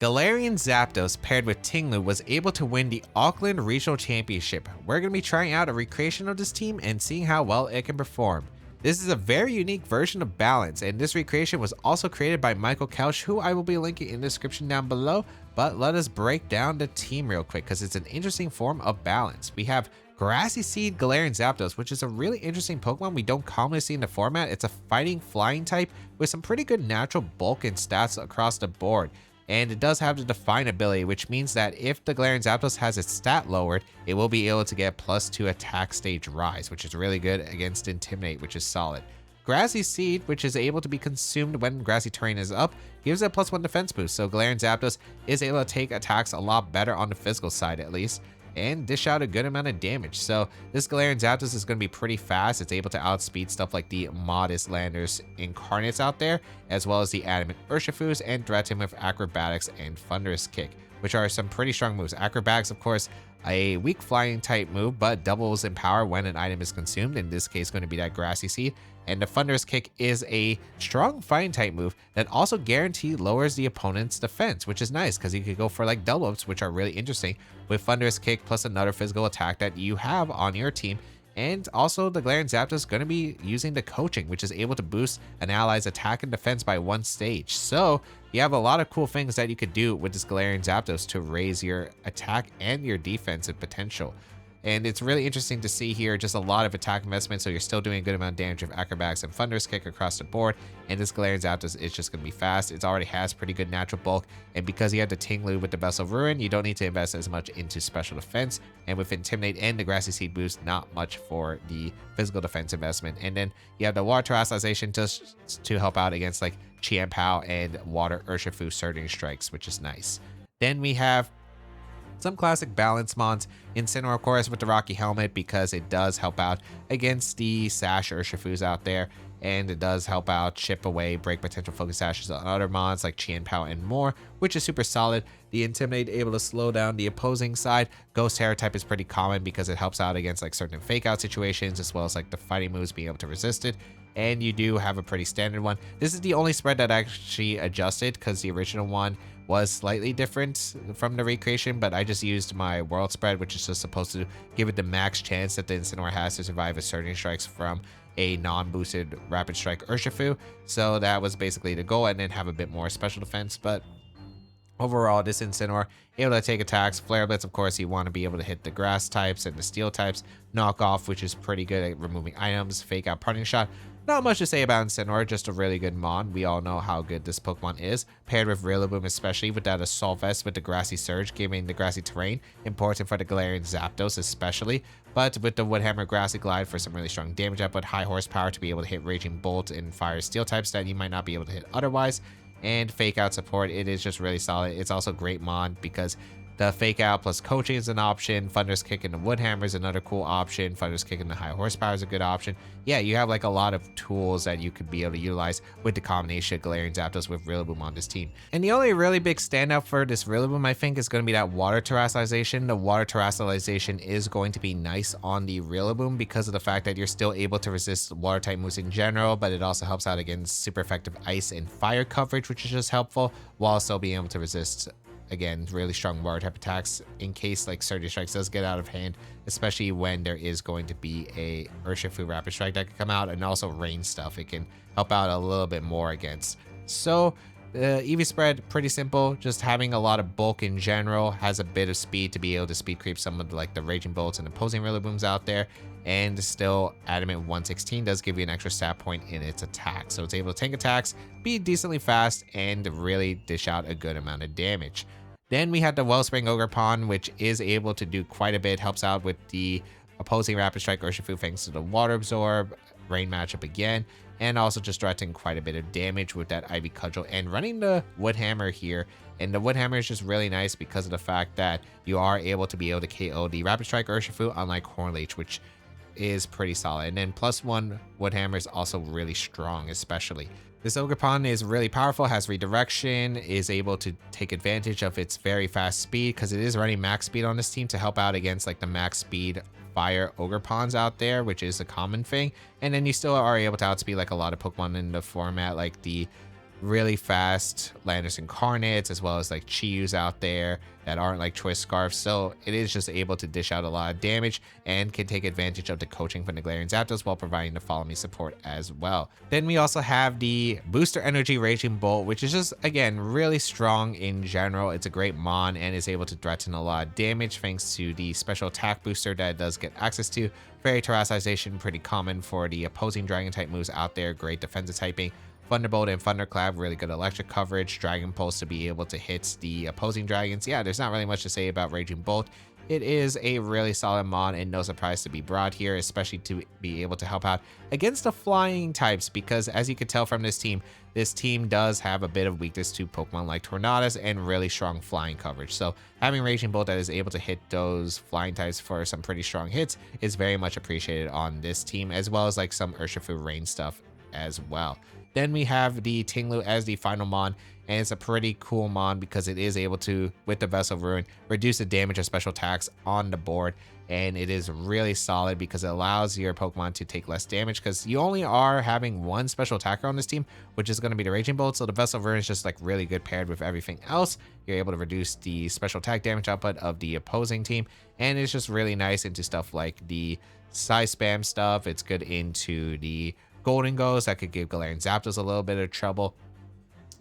Galarian Zapdos paired with Ting-Lu was able to win the Auckland Regional Championship. We're going to be trying out a recreation of this team and seeing how well it can perform. This is a very unique version of Balance, and this recreation was also created by Michael Couch, who I will be linking in the description down below. But let us break down the team real quick because it's an interesting form of Balance. We have Grassy Seed Galarian Zapdos, which is a really interesting Pokemon we don't commonly see in the format. It's a fighting flying type with some pretty good natural bulk and stats across the board. And it does have the Define ability, which means that if the Galarian Zapdos has its stat lowered, it will be able to get +2 attack stage rise, which is really good against Intimidate, which is solid. Grassy Seed, which is able to be consumed when grassy terrain is up, gives it a +1 defense boost, so Galarian Zapdos is able to take attacks a lot better on the physical side at least, and dish out a good amount of damage. So this Galarian Zapdos is going to be pretty fast. It's able to outspeed stuff like the Modest Landers Incarnates out there, as well as the Adamant Urshifus, and threaten with Acrobatics and Thunderous Kick, which are some pretty strong moves. Acrobatics, of course, a weak flying type move, but doubles in power when an item is consumed. In this case, going to be that Grassy Seed. And the Thunderous Kick is a strong fighting type move that also guaranteed lowers the opponent's defense, which is nice because you could go for like double ups, which are really interesting with Thunderous Kick plus another physical attack that you have on your team. And also the Galarian Zapdos is going to be using the Coaching, which is able to boost an ally's attack and defense by 1 stage. So you have a lot of cool things that you could do with this Galarian Zapdos to raise your attack and your defensive potential. And it's really interesting to see here just a lot of attack investment, so you're still doing a good amount of damage with Acrobatics and Thunderous Kick across the board. And this Galarian Zapdos is just going to be fast. It already has pretty good natural bulk, and because you have the Ting-Lu with the Vessel of Ruin, you don't need to invest as much into special defense. And with Intimidate and the Grassy Seed boost, not much for the physical defense investment. And then you have the Water Terastallization just to help out against like Chien-Pao and Water Urshifu Surging Strikes, which is nice. Then we have some classic balance mons. Incineroar, of course, with the Rocky Helmet because it does help out against the Sash Urshifus out there. And it does help out chip away, break potential focus sashes on other mons like Chien-Pao and more, which is super solid. The Intimidate able to slow down the opposing side. Ghost Terror type is pretty common because it helps out against like certain fake out situations, as well as like the fighting moves being able to resist it. And you do have a pretty standard one. This is the only spread that actually adjusted because the original one was slightly different from the recreation, but I just used my world spread, which is just supposed to give it the max chance that the Incineroar has to survive a Surging Strikes from a non-boosted Rapid Strike Urshifu. So that was basically the goal, and then have a bit more special defense. But overall, this Incineroar able to take attacks. Flare Blitz, of course, you want to be able to hit the grass types and the steel types. Knock Off, which is pretty good at removing items. Fake Out Parting Shot. Not much to say about Incineroar, just a really good mon. We all know how good this Pokemon is. Paired with Rillaboom, especially with that Assault Vest with the Grassy Surge, giving the grassy terrain. Important for the Galarian Zapdos especially. But with the Woodhammer Grassy Glide for some really strong damage output, high horsepower to be able to hit Raging Bolt and Fire Steel types that you might not be able to hit otherwise. And Fake Out support, it is just really solid. It's also great mon because the Fake Out plus Coaching is an option. Thunderous Kick and the Woodhammer is another cool option. Thunderous Kick and the High Horsepower is a good option. Yeah, you have like a lot of tools that you could be able to utilize with the combination of Galarian Zapdos with Rillaboom on this team. And the only really big standout for this Rillaboom, I think, is going to be that Water Terastallization. The Water Terastallization is going to be nice on the Rillaboom because of the fact that you're still able to resist water type moves in general, but it also helps out against super effective ice and fire coverage, which is just helpful, while still being able to resist, again, really strong water type attacks in case like Surging Strikes does get out of hand, especially when there is going to be a Urshifu Rapid Strike that can come out, and also rain stuff. It can help out a little bit more against. So the EV spread, pretty simple, just having a lot of bulk in general, has a bit of speed to be able to speed creep some of the, like the Raging Bolts and opposing Rillabooms out there, and still Adamant 116 does give you an extra stat point in its attack. So it's able to tank attacks, be decently fast, and really dish out a good amount of damage. Then we had the Wellspring Ogrepon, which is able to do quite a bit, helps out with the opposing Rapid Strike Urshifu thanks to the Water Absorb, Rain matchup again, and also just directing quite a bit of damage with that Ivy Cudgel and running the Woodhammer here. And the Woodhammer is just really nice because of the fact that you are able to be able to KO the Rapid Strike Urshifu, unlike Hornleech, which is pretty solid. And then +1 Woodhammer is also really strong, especially. This Ogrepon is really powerful, has redirection, is able to take advantage of its very fast speed because it is running max speed on this team to help out against like the max speed fire Ogrepons out there, which is a common thing. And then you still are able to outspeed like a lot of Pokemon in the format, like the really fast Landers Incarnates, as well as like Chiyus out there that aren't like Choice Scarf. So it is just able to dish out a lot of damage and can take advantage of the coaching from the Galarian Zapdos while providing the Follow Me support as well. Then we also have the Booster Energy Raging Bolt, which is just, again, really strong in general. It's a great mon and is able to threaten a lot of damage thanks to the special attack booster that it does get access to. Fairy Terrassization, pretty common for the opposing Dragon type moves out there. Great defensive typing. Thunderbolt and Thunderclap, really good electric coverage. Dragon Pulse to be able to hit the opposing dragons. Yeah, there's not really much to say about Raging Bolt. It is a really solid mon and no surprise to be brought here, especially to be able to help out against the flying types, because as you can tell from this team does have a bit of weakness to Pokemon like Tornadus and really strong flying coverage. So having Raging Bolt that is able to hit those flying types for some pretty strong hits is very much appreciated on this team, as well as like some Urshifu Rain stuff as well. Then we have the Ting-Lu as the final mon, and it's a pretty cool mon because it is able to, with the Vessel of Ruin, reduce the damage of special attacks on the board, and it is really solid because it allows your Pokemon to take less damage because you only are having one special attacker on this team, which is going to be the Raging Bolt. So the Vessel of Ruin is just like really good paired with everything else. You're able to reduce the special attack damage output of the opposing team, and it's just really nice into stuff like the size spam stuff. It's good into the Golden Ghost that could give Galarian Zapdos a little bit of trouble.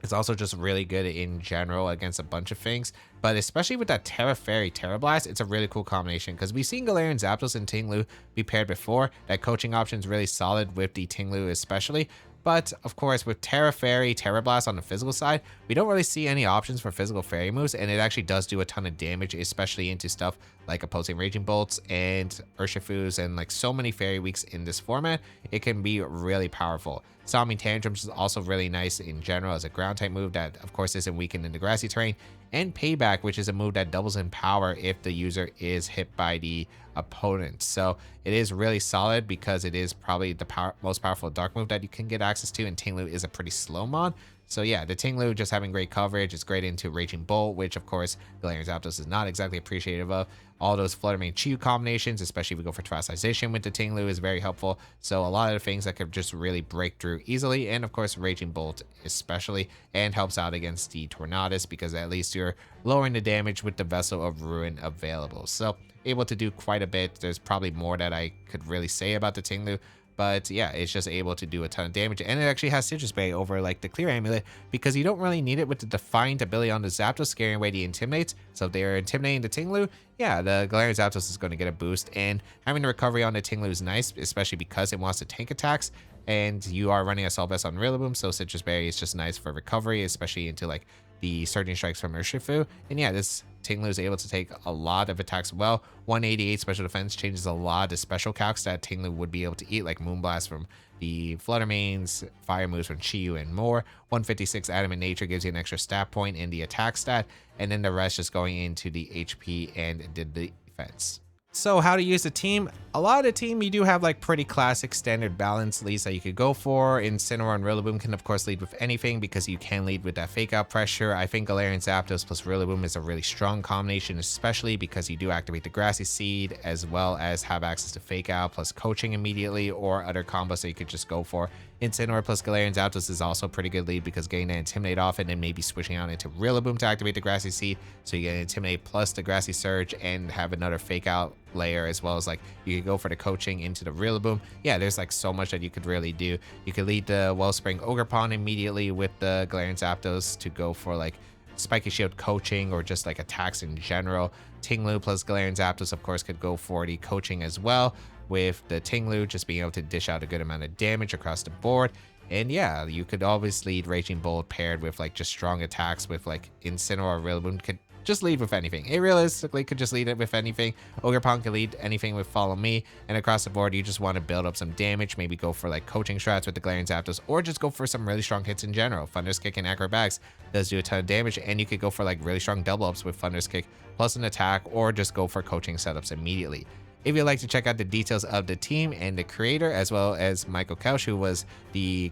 It's also just really good in general against a bunch of things, but especially with that Terra Fairy Terra Blast, it's a really cool combination because we've seen Galarian Zapdos and Ting-Lu be paired before. That coaching option is really solid with the Ting-Lu especially. But of course, with Terra Fairy, Terra Blast on the physical side, we don't really see any options for physical fairy moves, and it actually does do a ton of damage, especially into stuff like opposing Raging Bolts and Urshifus and like so many fairy weeks in this format. It can be really powerful. Sobbing Tantrums is also really nice in general as a ground type move that of course isn't weakened in the grassy terrain, and Payback, which is a move that doubles in power if the user is hit by the opponent. So it is really solid because it is probably the most powerful dark move that you can get access to, and Ting-Lu is a pretty slow mon. So yeah, the Ting-Lu just having great coverage. It's great into Raging Bolt, which of course Galarian Zapdos is not exactly appreciative of. All those Flutter Mane Chiyu combinations, especially if we go for Terrassization with the Ting-Lu, is very helpful. So a lot of the things that could just really break through easily, and of course Raging Bolt especially, and helps out against the Tornadus because at least you're lowering the damage with the Vessel of Ruin available. So able to do quite a bit. There's probably more that I could really say about the Ting-Lu, but yeah, it's just able to do a ton of damage, and it actually has Citrus Bay over like the Clear Amulet because you don't really need it with the Defiant ability on the Zapdos, scaring away the Intimidates. So if they're intimidating the Ting-Lu, yeah, the Galarian Zapdos is going to get a boost, and having the recovery on the Ting-Lu is nice, especially because it wants to tank attacks, and you are running a Assault Vest on Rillaboom, so Citrus Berry is just nice for recovery, especially into like the Surging Strikes from Urshifu. And yeah, this Ting-Lu is able to take a lot of attacks well. 188 special defense changes a lot of the special calcs that Ting-Lu would be able to eat, like Moonblast from the Flutter Manes, Fire moves from Chiyu, and more. 156 Adamant Nature gives you an extra stat point in the attack stat, and then the rest just going into the HP and the defense. So how to use the team? A lot of the team, you do have like pretty classic standard balance leads that you could go for. Incineroar and Rillaboom can of course lead with anything because you can lead with that fake out pressure. I think Galarian Zapdos plus Rillaboom is a really strong combination, especially because you do activate the Grassy Seed as well as have access to fake out plus coaching immediately, or other combos that you could just go for. Incineroar plus Galarian Zapdos is also a pretty good lead because getting that Intimidate off and then maybe switching out into Rillaboom to activate the Grassy Seed, so you get Intimidate plus the Grassy Surge and have another fake out layer, as well as like you could go for the coaching into the Rillaboom. Yeah, there's like so much that you could really do. You could lead the Wellspring Ogrepon immediately with the Galarian Zapdos to go for like Spiky Shield coaching or just like attacks in general. Ting-Lu plus Galarian Zapdos of course could go for the coaching as well, with the Ting-Lu just being able to dish out a good amount of damage across the board. And yeah, you could always lead Raging Bolt paired with like just strong attacks with like Incineroar or Rillaboom could just lead with anything. It realistically could just lead it with anything. Ogrepon can lead anything with Follow Me, and across the board you just want to build up some damage, maybe go for like coaching strats with the Galarian Zapdos, or just go for some really strong hits in general. Thunderous Kick and Acrobatics does do a ton of damage, and you could go for like really strong double ups with Thunderous Kick plus an attack, or just go for coaching setups immediately. If you'd like to check out the details of the team and the creator, as well as Michael Kausch, who was the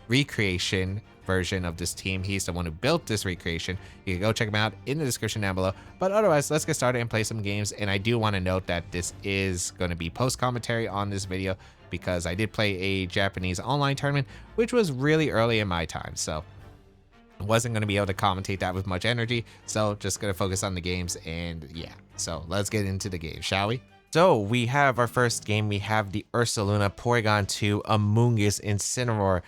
recreation version of this team, he's the one who built this recreation, you can go check him out in the description down below. But otherwise, let's get started and play some games. And I do want to note that this is going to be post commentary on this video because I did play a Japanese online tournament, which was really early in my time. So Wasn't going to be able to commentate that with much energy, so just going to focus on the games. And yeah, so let's get into the game, shall we? So we have our first game. We have the Ursaluna, Porygon 2, Amoonguss, Incineroar,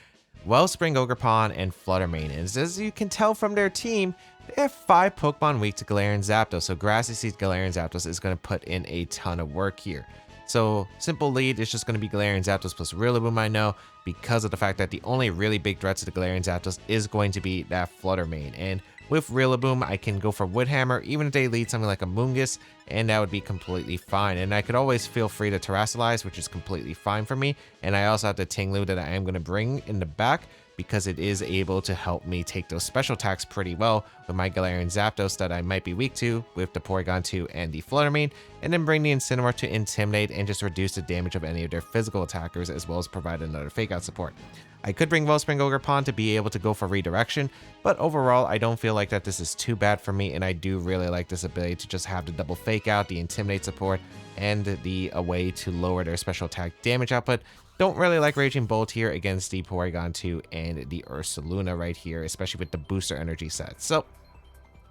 Wellspring Ogrepon, and Fluttermane. And as you can tell from their team, they have 5 Pokemon weak to Galarian Zapdos, so Grassy Seed Galarian Zapdos is going to put in a ton of work here. So simple lead is just going to be Galarian Zapdos plus Rillaboom, I know, because of the fact that the only really big threat to the Galarian Zapdos is going to be that Fluttermane. And with Rillaboom, I can go for Wood Hammer, even if they lead something like Amoonguss, and that would be completely fine. And I could always feel free to Terrasilize, which is completely fine for me. And I also have the Ting-Lu that I am going to bring in the back, because it is able to help me take those special attacks pretty well with my Galarian Zapdos that I might be weak to with the Porygon 2 and the Fluttermane, and then bring the Incineroar to Intimidate and just reduce the damage of any of their physical attackers, as well as provide another Fake Out support. I could bring Wellspring Ogrepon to be able to go for redirection, but overall I don't feel like that this is too bad for me, and I do really like this ability to just have the double Fake Out, the Intimidate support, and a way to lower their special attack damage output. Don't really like Raging Bolt here against the Porygon 2 and the Ursaluna right here, especially with the booster energy set. So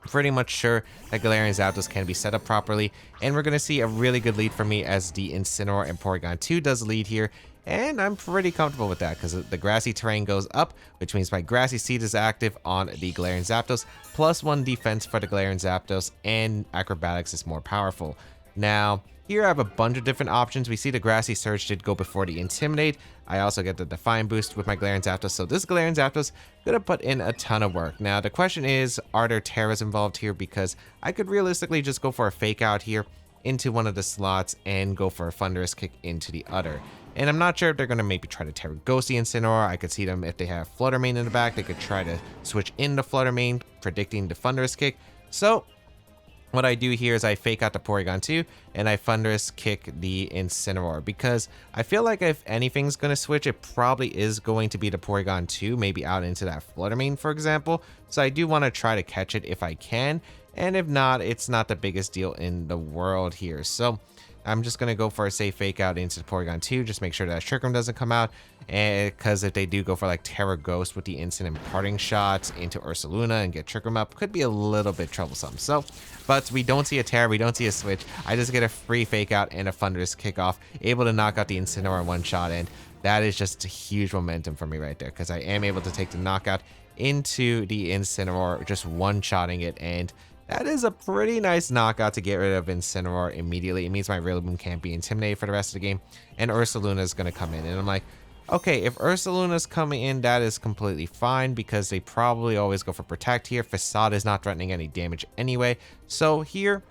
pretty much sure that Galarian Zapdos can be set up properly, and we're going to see a really good lead for me as the Incineroar and Porygon 2 does lead here. And I'm pretty comfortable with that because the grassy terrain goes up, which means my Grassy Seed is active on the Galarian Zapdos, +1 defense for the Galarian Zapdos, and Acrobatics is more powerful. Now, here I have a bunch of different options. We see the Grassy Surge did go before the Intimidate. I also get the Define boost with my Galarian Zapdos, so this Galarian Zapdos gonna put in a ton of work. Now, the question is, are there Terras involved here? Because I could realistically just go for a Fake Out here into one of the slots and go for a Thunderous Kick into the other. And I'm not sure if they're going to maybe try to Terra Ghost the Incineroar. I could see them, if they have Fluttermane in the back, they could try to switch in the Fluttermane, predicting the Thunderous Kick. So what I do here is I Fake Out the Porygon 2 and I Thunderous Kick the Incineroar, because I feel like if anything's going to switch, it probably is going to be the Porygon 2, maybe out into that Fluttermane, for example. So I do want to try to catch it if I can, and if not, it's not the biggest deal in the world here. So I'm just going to go for a safe Fake Out into the Porygon 2, just make sure that Trick Room doesn't come out, because if they do go for like Terra Ghost with the instant imparting shots into Ursaluna and get Trick Room up, could be a little bit troublesome. So, but we don't see a Terra, we don't see a switch. I just get a free Fake Out and a Thunderous Kickoff, able to knock out the Incineroar in one shot, and that is just a huge momentum for me right there, because I am able to take the knockout into the Incineroar, just one-shotting it, and that is a pretty nice knockout to get rid of Incineroar immediately. It means my Rillaboom can't be intimidated for the rest of the game, and Ursaluna is going to come in. And I'm like, okay, if Ursaluna's coming in, that is completely fine, because they probably always go for Protect here. Facade is not threatening any damage anyway. So here,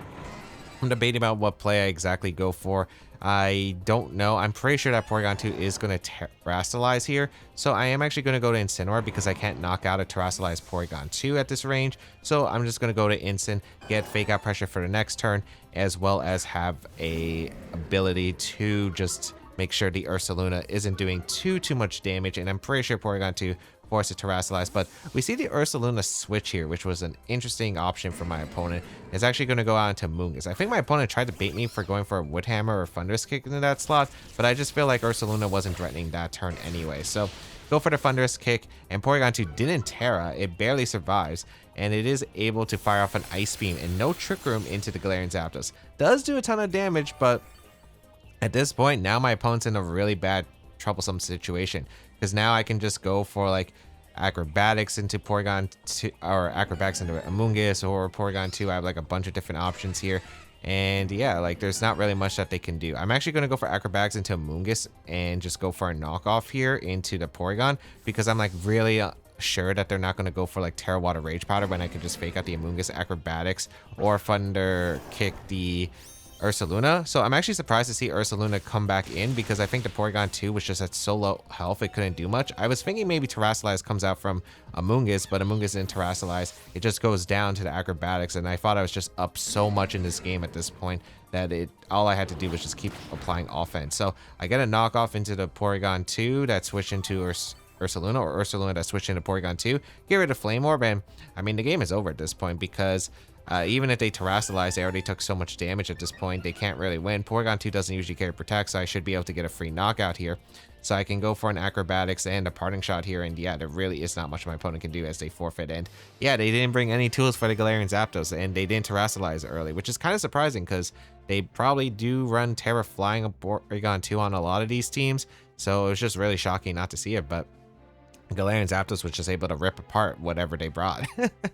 I'm debating about what play I exactly go for. I don't know. I'm pretty sure that Porygon 2 is going to Terrasilize here. So I am actually going to go to Incineroar, because I can't knock out a Terrasilized Porygon 2 at this range. So I'm just going to go to Incin, get Fake Out pressure for the next turn, as well as have a ability to just make sure the Ursaluna isn't doing too much damage. And I'm pretty sure Porygon 2 force to Terrasilize, but we see the Ursaluna switch here, which was an interesting option for my opponent. It's actually going to go out into Amoonguss. I think my opponent tried to bait me for going for a Wood Hammer or Thunderous Kick into that slot, but I just feel like Ursaluna wasn't threatening that turn anyway. So go for the Thunderous Kick, and Porygon 2 didn't Terra. It barely survives, and it is able to fire off an Ice Beam and no Trick Room into the Galarian Zapdos. Does do a ton of damage, but at this point, now my opponent's in a really bad, troublesome situation, because now I can just go for like Acrobatics into Porygon 2, or Acrobatics into Amoonguss, or Porygon 2. I have like a bunch of different options here, and yeah, like there's not really much that they can do. I'm actually going to go for Acrobatics into Amoonguss and just go for a knockoff here into the Porygon, because I'm like really sure that they're not going to go for like Terra Water Rage Powder when I can just Fake Out the Amoonguss Acrobatics or Thunder Kick the Ursaluna. So I'm actually surprised to see Ursaluna come back in, because I think the Porygon 2 was just at so low health it couldn't do much. I was thinking maybe Terrasilize comes out from Amoonguss, but Amoonguss didn't Terrasilize. It just goes down to the Acrobatics, and I thought I was just up so much in this game at this point that all I had to do was just keep applying offense. So I get a knockoff into the Porygon 2 that switched into Ursaluna, or Ursaluna that switched into Porygon 2, get rid of Flame Orb, and I mean the game is over at this point, because Even if they Terrasilize, they already took so much damage at this point, they can't really win. Porygon 2 doesn't usually carry Protect, so I should be able to get a free knockout here. So I can go for an Acrobatics and a Parting Shot here, and yeah, there really is not much my opponent can do as they forfeit. And yeah, they didn't bring any tools for the Galarian Zapdos, and they didn't Terrasilize early, which is kind of surprising because they probably do run Terra Flying Porygon 2 on a lot of these teams, so it was just really shocking not to see it, but Galarian Zapdos was just able to rip apart whatever they brought.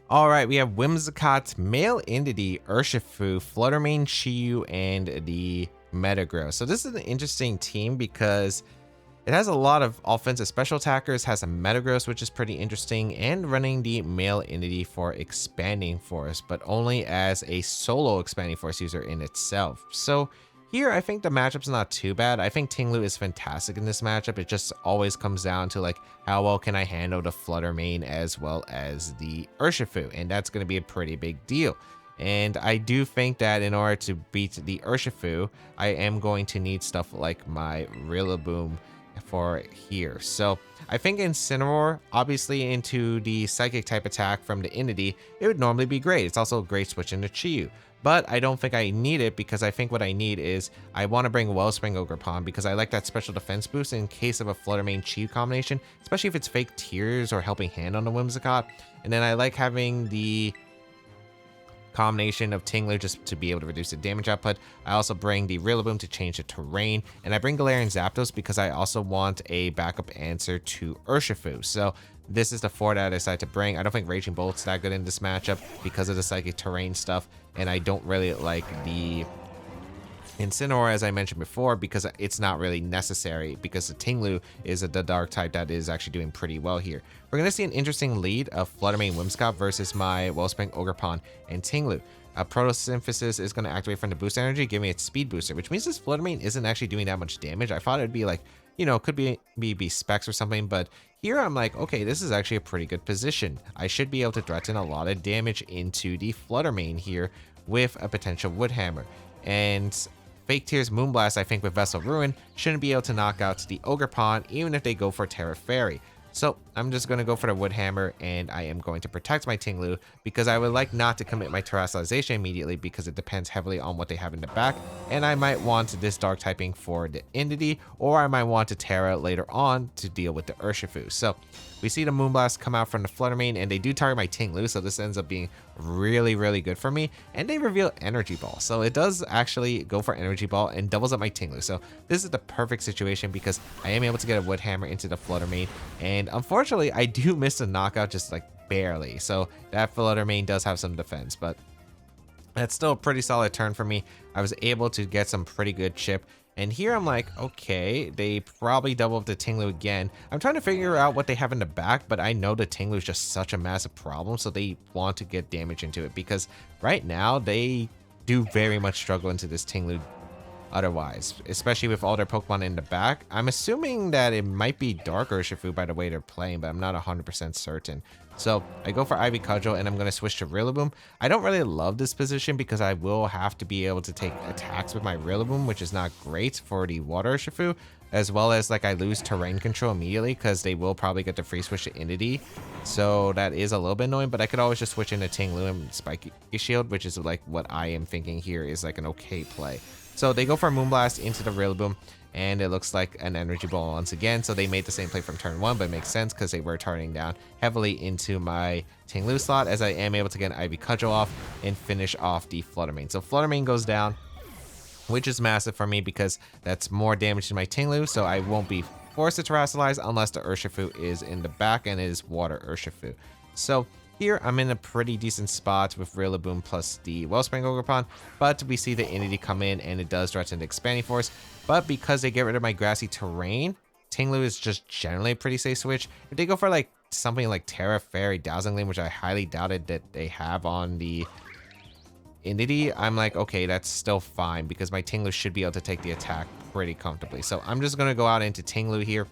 All right, we have Whimsicott, Male Entity, Urshifu, Fluttermane, Chiyu, and the Metagross. So this is an interesting team because it has a lot of offensive special attackers, has a Metagross, which is pretty interesting, and running the Male Entity for Expanding Force, but only as a solo Expanding Force user in itself. So here, I think the matchup's not too bad. I think Ting-Lu is fantastic in this matchup. It just always comes down to like, how well can I handle the Fluttermane as well as the Urshifu? And that's going to be a pretty big deal. And I do think that in order to beat the Urshifu, I am going to need stuff like my Rillaboom for here. So I think Incineroar, obviously into the Psychic type attack from the Entity, it would normally be great. It's also a great switch into Chiyu. But I don't think I need it because I think what I need is I want to bring Wellspring Ogrepon because I like that special defense boost in case of a Fluttermane Chiyu combination, especially if it's fake tears or helping hand on the Whimsicott. And then I like having the combination of Ting-Lu just to be able to reduce the damage output. I also bring the Rillaboom to change the terrain, and I bring Galarian Zapdos because I also want a backup answer to Urshifu. So this is the 4 that I decided to bring. I don't think Raging Bolt's that good in this matchup because of the psychic terrain stuff, and I don't really like the Incineroar, as I mentioned before, because it's not really necessary because the Ting-Lu is the dark type that is actually doing pretty well here. We're going to see an interesting lead of Fluttermane Whimsicott versus my Wellspring Ogrepon and Ting-Lu. Photosynthesis is going to activate from the boost energy, giving me its speed booster, which means this Fluttermane isn't actually doing that much damage. I thought it would be like, you know, could be specs or something, but here I'm like, okay, this is actually a pretty good position. I should be able to threaten a lot of damage into the Fluttermane here with a potential Wood Hammer. And Fake Tears Moonblast, I think with Vessel Ruin, shouldn't be able to knock out the Ogrepon even if they go for Terra Fairy. So I'm just going to go for the Wood Hammer, and I am going to protect my Ting-Lu because I would like not to commit my Terrasalization immediately because it depends heavily on what they have in the back, and I might want this Dark typing for the Entity, or I might want to Terra later on to deal with the Urshifu. So we see the Moonblast come out from the Fluttermane, and they do target my Ting-Lu, so this ends up being really, really good for me. And they reveal Energy Ball, so it does actually go for Energy Ball and doubles up my Ting-Lu. So this is the perfect situation because I am able to get a Wood Hammer into the Fluttermane, and unfortunately I do miss a knockout just like barely. So that Fluttermane does have some defense, but that's still a pretty solid turn for me. I was able to get some pretty good chip. And here I'm like, okay, they probably double up the Ting-Lu again. I'm trying to figure out what they have in the back, but I know the Ting-Lu is just such a massive problem, so they want to get damage into it because right now they do very much struggle into this Ting-Lu otherwise, especially with all their Pokemon in the back. I'm assuming that it might be Dark Urshifu by the way they're playing, but I'm not 100% certain. So I go for Ivy Cudgel, and I'm going to switch to Rillaboom. I don't really love this position because I will have to be able to take attacks with my Rillaboom, which is not great for the Water Urshifu, as well as like I lose terrain control immediately because they will probably get the free switch to Entity. So that is a little bit annoying, but I could always just switch into Ting-Lu and Spiky Shield, which is like what I am thinking here is like an okay play. So they go for a Moonblast into the Rillaboom, and it looks like an Energy Ball once again. So they made the same play from turn 1, but it makes sense because they were targeting down heavily into my Ting-Lu slot, as I am able to get an Ivy Cudgel off and finish off the Fluttermane. So Fluttermane goes down, which is massive for me because that's more damage to my Ting-Lu, so I won't be forced to Terrasilize unless the Urshifu is in the back and it is Water Urshifu. So here I'm in a pretty decent spot with Rillaboom plus the Wellspring Ogrepon, but we see the Entity come in and it does threaten the Expanding Force. But because they get rid of my Grassy Terrain, Ting-Lu is just generally a pretty safe switch. If they go for like something like Terra Fairy Dazzling Gleam, which I highly doubted that they have on the Entity, I'm like, okay, that's still fine because my Ting-Lu should be able to take the attack pretty comfortably. So I'm just going to go out into Ting-Lu here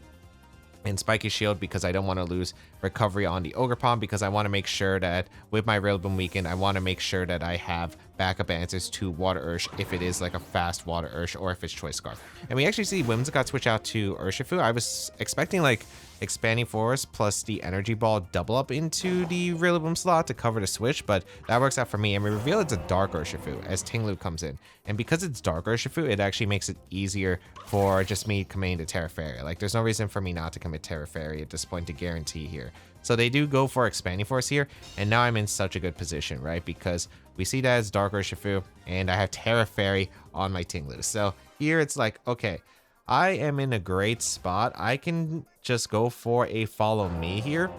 and Spiky Shield because I don't want to lose recovery on the Ogrepon because I want to make sure that with my Rillaboom weakened, I want to make sure that I have backup answers to Water Ursh if it is like a fast Water Ursh or if it's Choice Scarf. And we actually see Whimsicott switch out to Urshifu. I was expecting like Expanding Force plus the Energy Ball double up into the Rillaboom slot to cover the switch, but that works out for me. And we reveal it's a Dark Urshifu as Ting-Lu comes in. And because it's Dark Urshifu, it actually makes it easier for just me committing to Terra Fairy. Like, there's no reason for me not to commit Terra Fairy at this point to guarantee here. So they do go for Expanding Force here, and now I'm in such a good position, right? Because we see that as Dark Urshifu, and I have Terra Fairy on my Ting-Lu. So here it's like, okay, I am in a great spot. I can just go for a Follow Me here,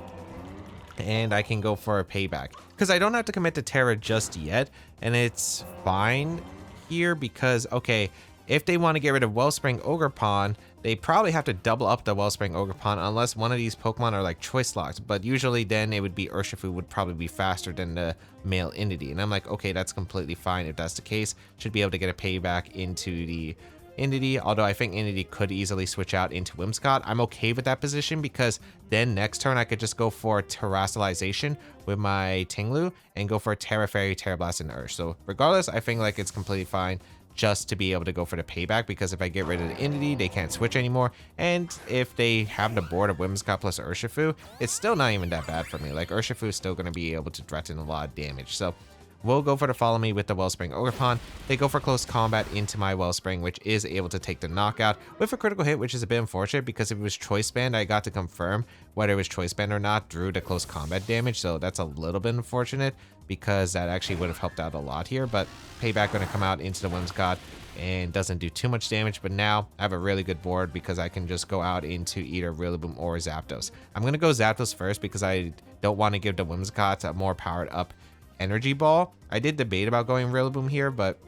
and I can go for a Payback. Because I don't have to commit to Terra just yet, and it's fine here because, okay, if they want to get rid of Wellspring Ogrepon, they probably have to double up the Wellspring Ogrepon unless one of these Pokemon are like choice locked. But usually then it would be Urshifu would probably be faster than the male Entity. And I'm like, okay, that's completely fine if that's the case. Should be able to get a payback into the Entity, although I think Entity could easily switch out into Whimsicott. I'm okay with that position because then next turn I could just go for Terastallization with my Ting-Lu and go for Terra Fairy, Terra Blast, and Ursh. So regardless, I think like it's completely fine just to be able to go for the payback, because if I get rid of the Entity, they can't switch anymore. And if they have the board of Whimsicott plus Urshifu, it's still not even that bad for me. Like, Urshifu is still going to be able to threaten a lot of damage. So we'll go for the Follow Me with the Wellspring Ogrepon. They go for Close Combat into my Wellspring, which is able to take the knockout with a critical hit, which is a bit unfortunate because if it was Choice Band, I got to confirm whether it was Choice Band or not through the Close Combat damage. So that's a little bit unfortunate because that actually would have helped out a lot here. But Payback going to come out into the Whimsicott and doesn't do too much damage. But now I have a really good board because I can just go out into either Rillaboom or Zapdos. I'm going to go Zapdos first because I don't want to give the Whimsicott a more powered up Energy Ball. I did debate about going Rillaboom here, but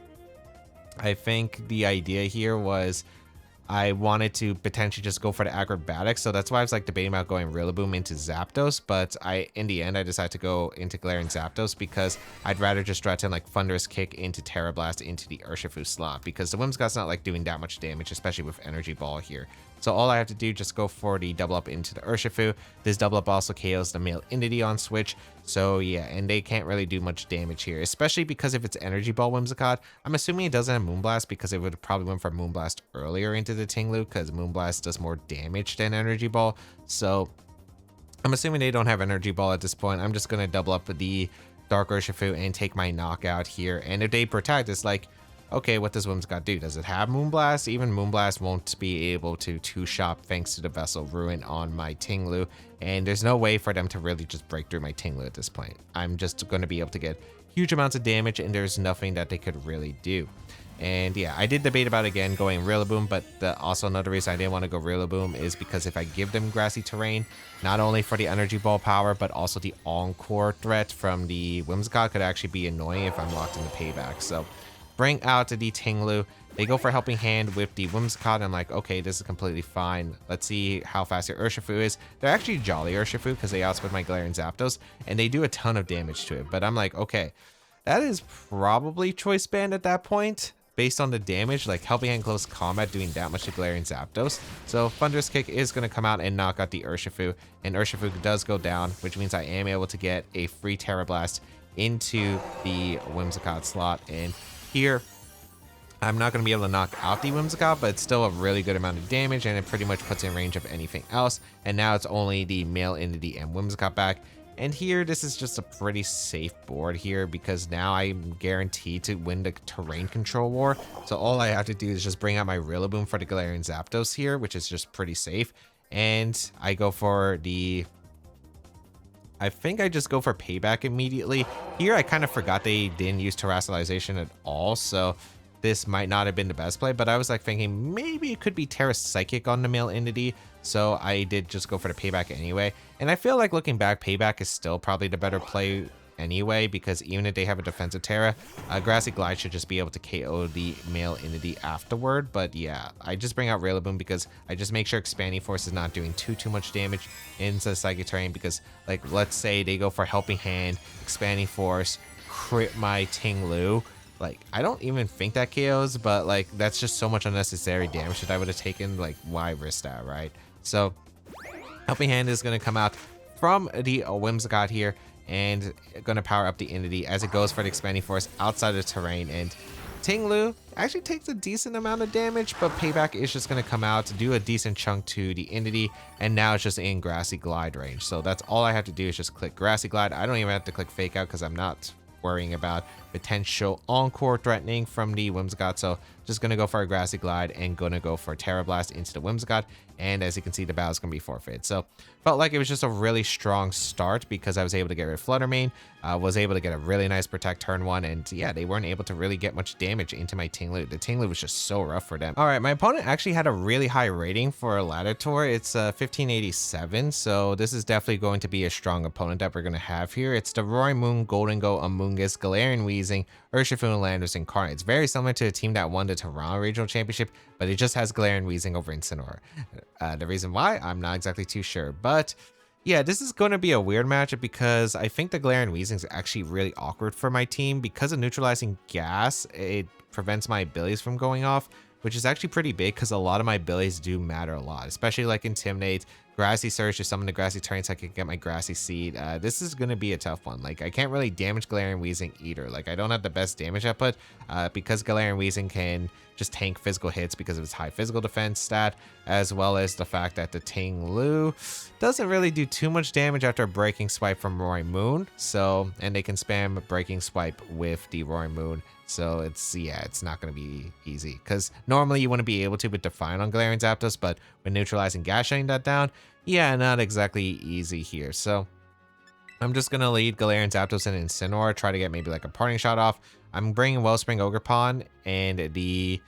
I think the idea here was I wanted to potentially just go for the Acrobatics, so that's why I was like debating about going Rillaboom into Zapdos, but in the end I decided to go into Galarian Zapdos because I'd rather just threaten like Thunderous Kick into Terra Blast into the Urshifu slot because the Whimsicott's not like doing that much damage, especially with Energy Ball here. So all I have to do just go for the double up into the Urshifu. This double up also KOs the male Entity on switch. So yeah, and they can't really do much damage here, especially because if it's Energy Ball Whimsicott, I'm assuming it doesn't have Moonblast because it would probably went for Moonblast earlier into the Ting-Lu because Moonblast does more damage than Energy Ball. So I'm assuming they don't have Energy Ball at this point. I'm just going to double up the Dark Urshifu and take my knockout here. And if they protect, it's like, okay, what does Whimsicott do? Does it have Moonblast? Even Moonblast won't be able to two-shot thanks to the Vessel Ruin on my Ting-Lu, and there's no way for them to really just break through my Ting-Lu at this point. I'm just going to be able to get huge amounts of damage, and there's nothing that they could really do. And yeah, I did debate about again going Rillaboom, but also another reason I didn't want to go Rillaboom is because if I give them Grassy Terrain, not only for the Energy Ball power, but also the Encore threat from the Whimsicott could actually be annoying if I'm locked in the payback. So bring out the Ting-Lu. They go for Helping Hand with the Whimsicott. I'm like, okay, this is completely fine. Let's see how fast your Urshifu is. They're actually Jolly Urshifu because they outspeed my Galarian Zapdos, and they do a ton of damage to it. But I'm like, okay, that is probably Choice Band at that point, based on the damage, like Helping Hand Close Combat doing that much to Galarian Zapdos. So Thunderous Kick is going to come out and knock out the Urshifu, and Urshifu does go down, which means I am able to get a free Terra Blast into the Whimsicott slot. And here, I'm not going to be able to knock out the Whimsicott, but it's still a really good amount of damage, and it pretty much puts in range of anything else. And now it's only the male Entity and Whimsicott back. And here, this is just a pretty safe board here because now I'm guaranteed to win the terrain control war. So all I have to do is just bring out my Rillaboom for the Galarian Zapdos here, which is just pretty safe. And I go for the... I think I just go for Payback immediately. Here, I kind of forgot they didn't use Terastallization at all, so this might not have been the best play, but I was like thinking maybe it could be Terra Psychic on the male Entity, so I did just go for the Payback anyway. And I feel like looking back, Payback is still probably the better play anyway, because even if they have a defensive Terra, Grassy Glide should just be able to KO the male Entity afterward. But yeah, I just bring out Rillaboom because I just make sure Expanding Force is not doing too much damage into the Psychic Terrain, because like let's say they go for Helping Hand, Expanding Force, crit my Ting-Lu. Like, I don't even think that KOs, but like that's just so much unnecessary damage that I would have taken. Like, why risk that, right? So Helping Hand is going to come out from the Whimsicott here, and gonna power up the Entity as it goes for the Expanding Force outside of the terrain. And Ting-Lu actually takes a decent amount of damage, but Payback is just going to come out to do a decent chunk to the Entity, and now it's just in Grassy Glide range. So that's all I have to do is just click Grassy Glide. I don't even have to click Fake Out because I'm not worrying about potential Encore threatening from the Whimsicott. So just going to go for a Grassy Glide and going to go for Terra Blast into the Whimsicott. And as you can see, the battle is going to be forfeit. So felt like it was just a really strong start because I was able to get rid of Flutter Mane, was able to get a really nice Protect turn 1. And yeah, they weren't able to really get much damage into my Ting-Lu. The Ting-Lu was just so rough for them. All right, my opponent actually had a really high rating for a ladder tour. It's 1587. So this is definitely going to be a strong opponent that we're going to have here. It's the Roaring Moon, Golden Go, Amoonguss, Galarian Wheezing, Urshifu, and Landorus Incarnate. It's very similar to the team that won the Toronto Regional Championship, but it just has Galarian Wheezing over Incineroar. The reason why, I'm not exactly too sure, but yeah, this is going to be a weird matchup because I think the Galarian Wheezing is actually really awkward for my team. Because of neutralizing gas, it prevents my abilities from going off, which is actually pretty big because a lot of my abilities do matter a lot, especially like Intimidate, Grassy Surge to summon the Grassy Terrain so I can get my Grassy Seed. This is going to be a tough one. Like, I can't really damage Galarian Wheezing either. Like, I don't have the best damage output because Galarian Wheezing can just tank physical hits because of its high physical defense stat, as well as the fact that the Ting-Lu doesn't really do too much damage after a Breaking Swipe from Roaring Moon. So, and they can spam Breaking Swipe with the Roaring Moon. So it's not going to be easy because normally you wouldn't be able to with Defiant on Galarian Zapdos, but with neutralizing gas shutting that down, yeah, not exactly easy here. So I'm just going to lead Galarian Zapdos and Incineroar, try to get maybe like a parting shot off. I'm bringing Wellspring Ogrepon and the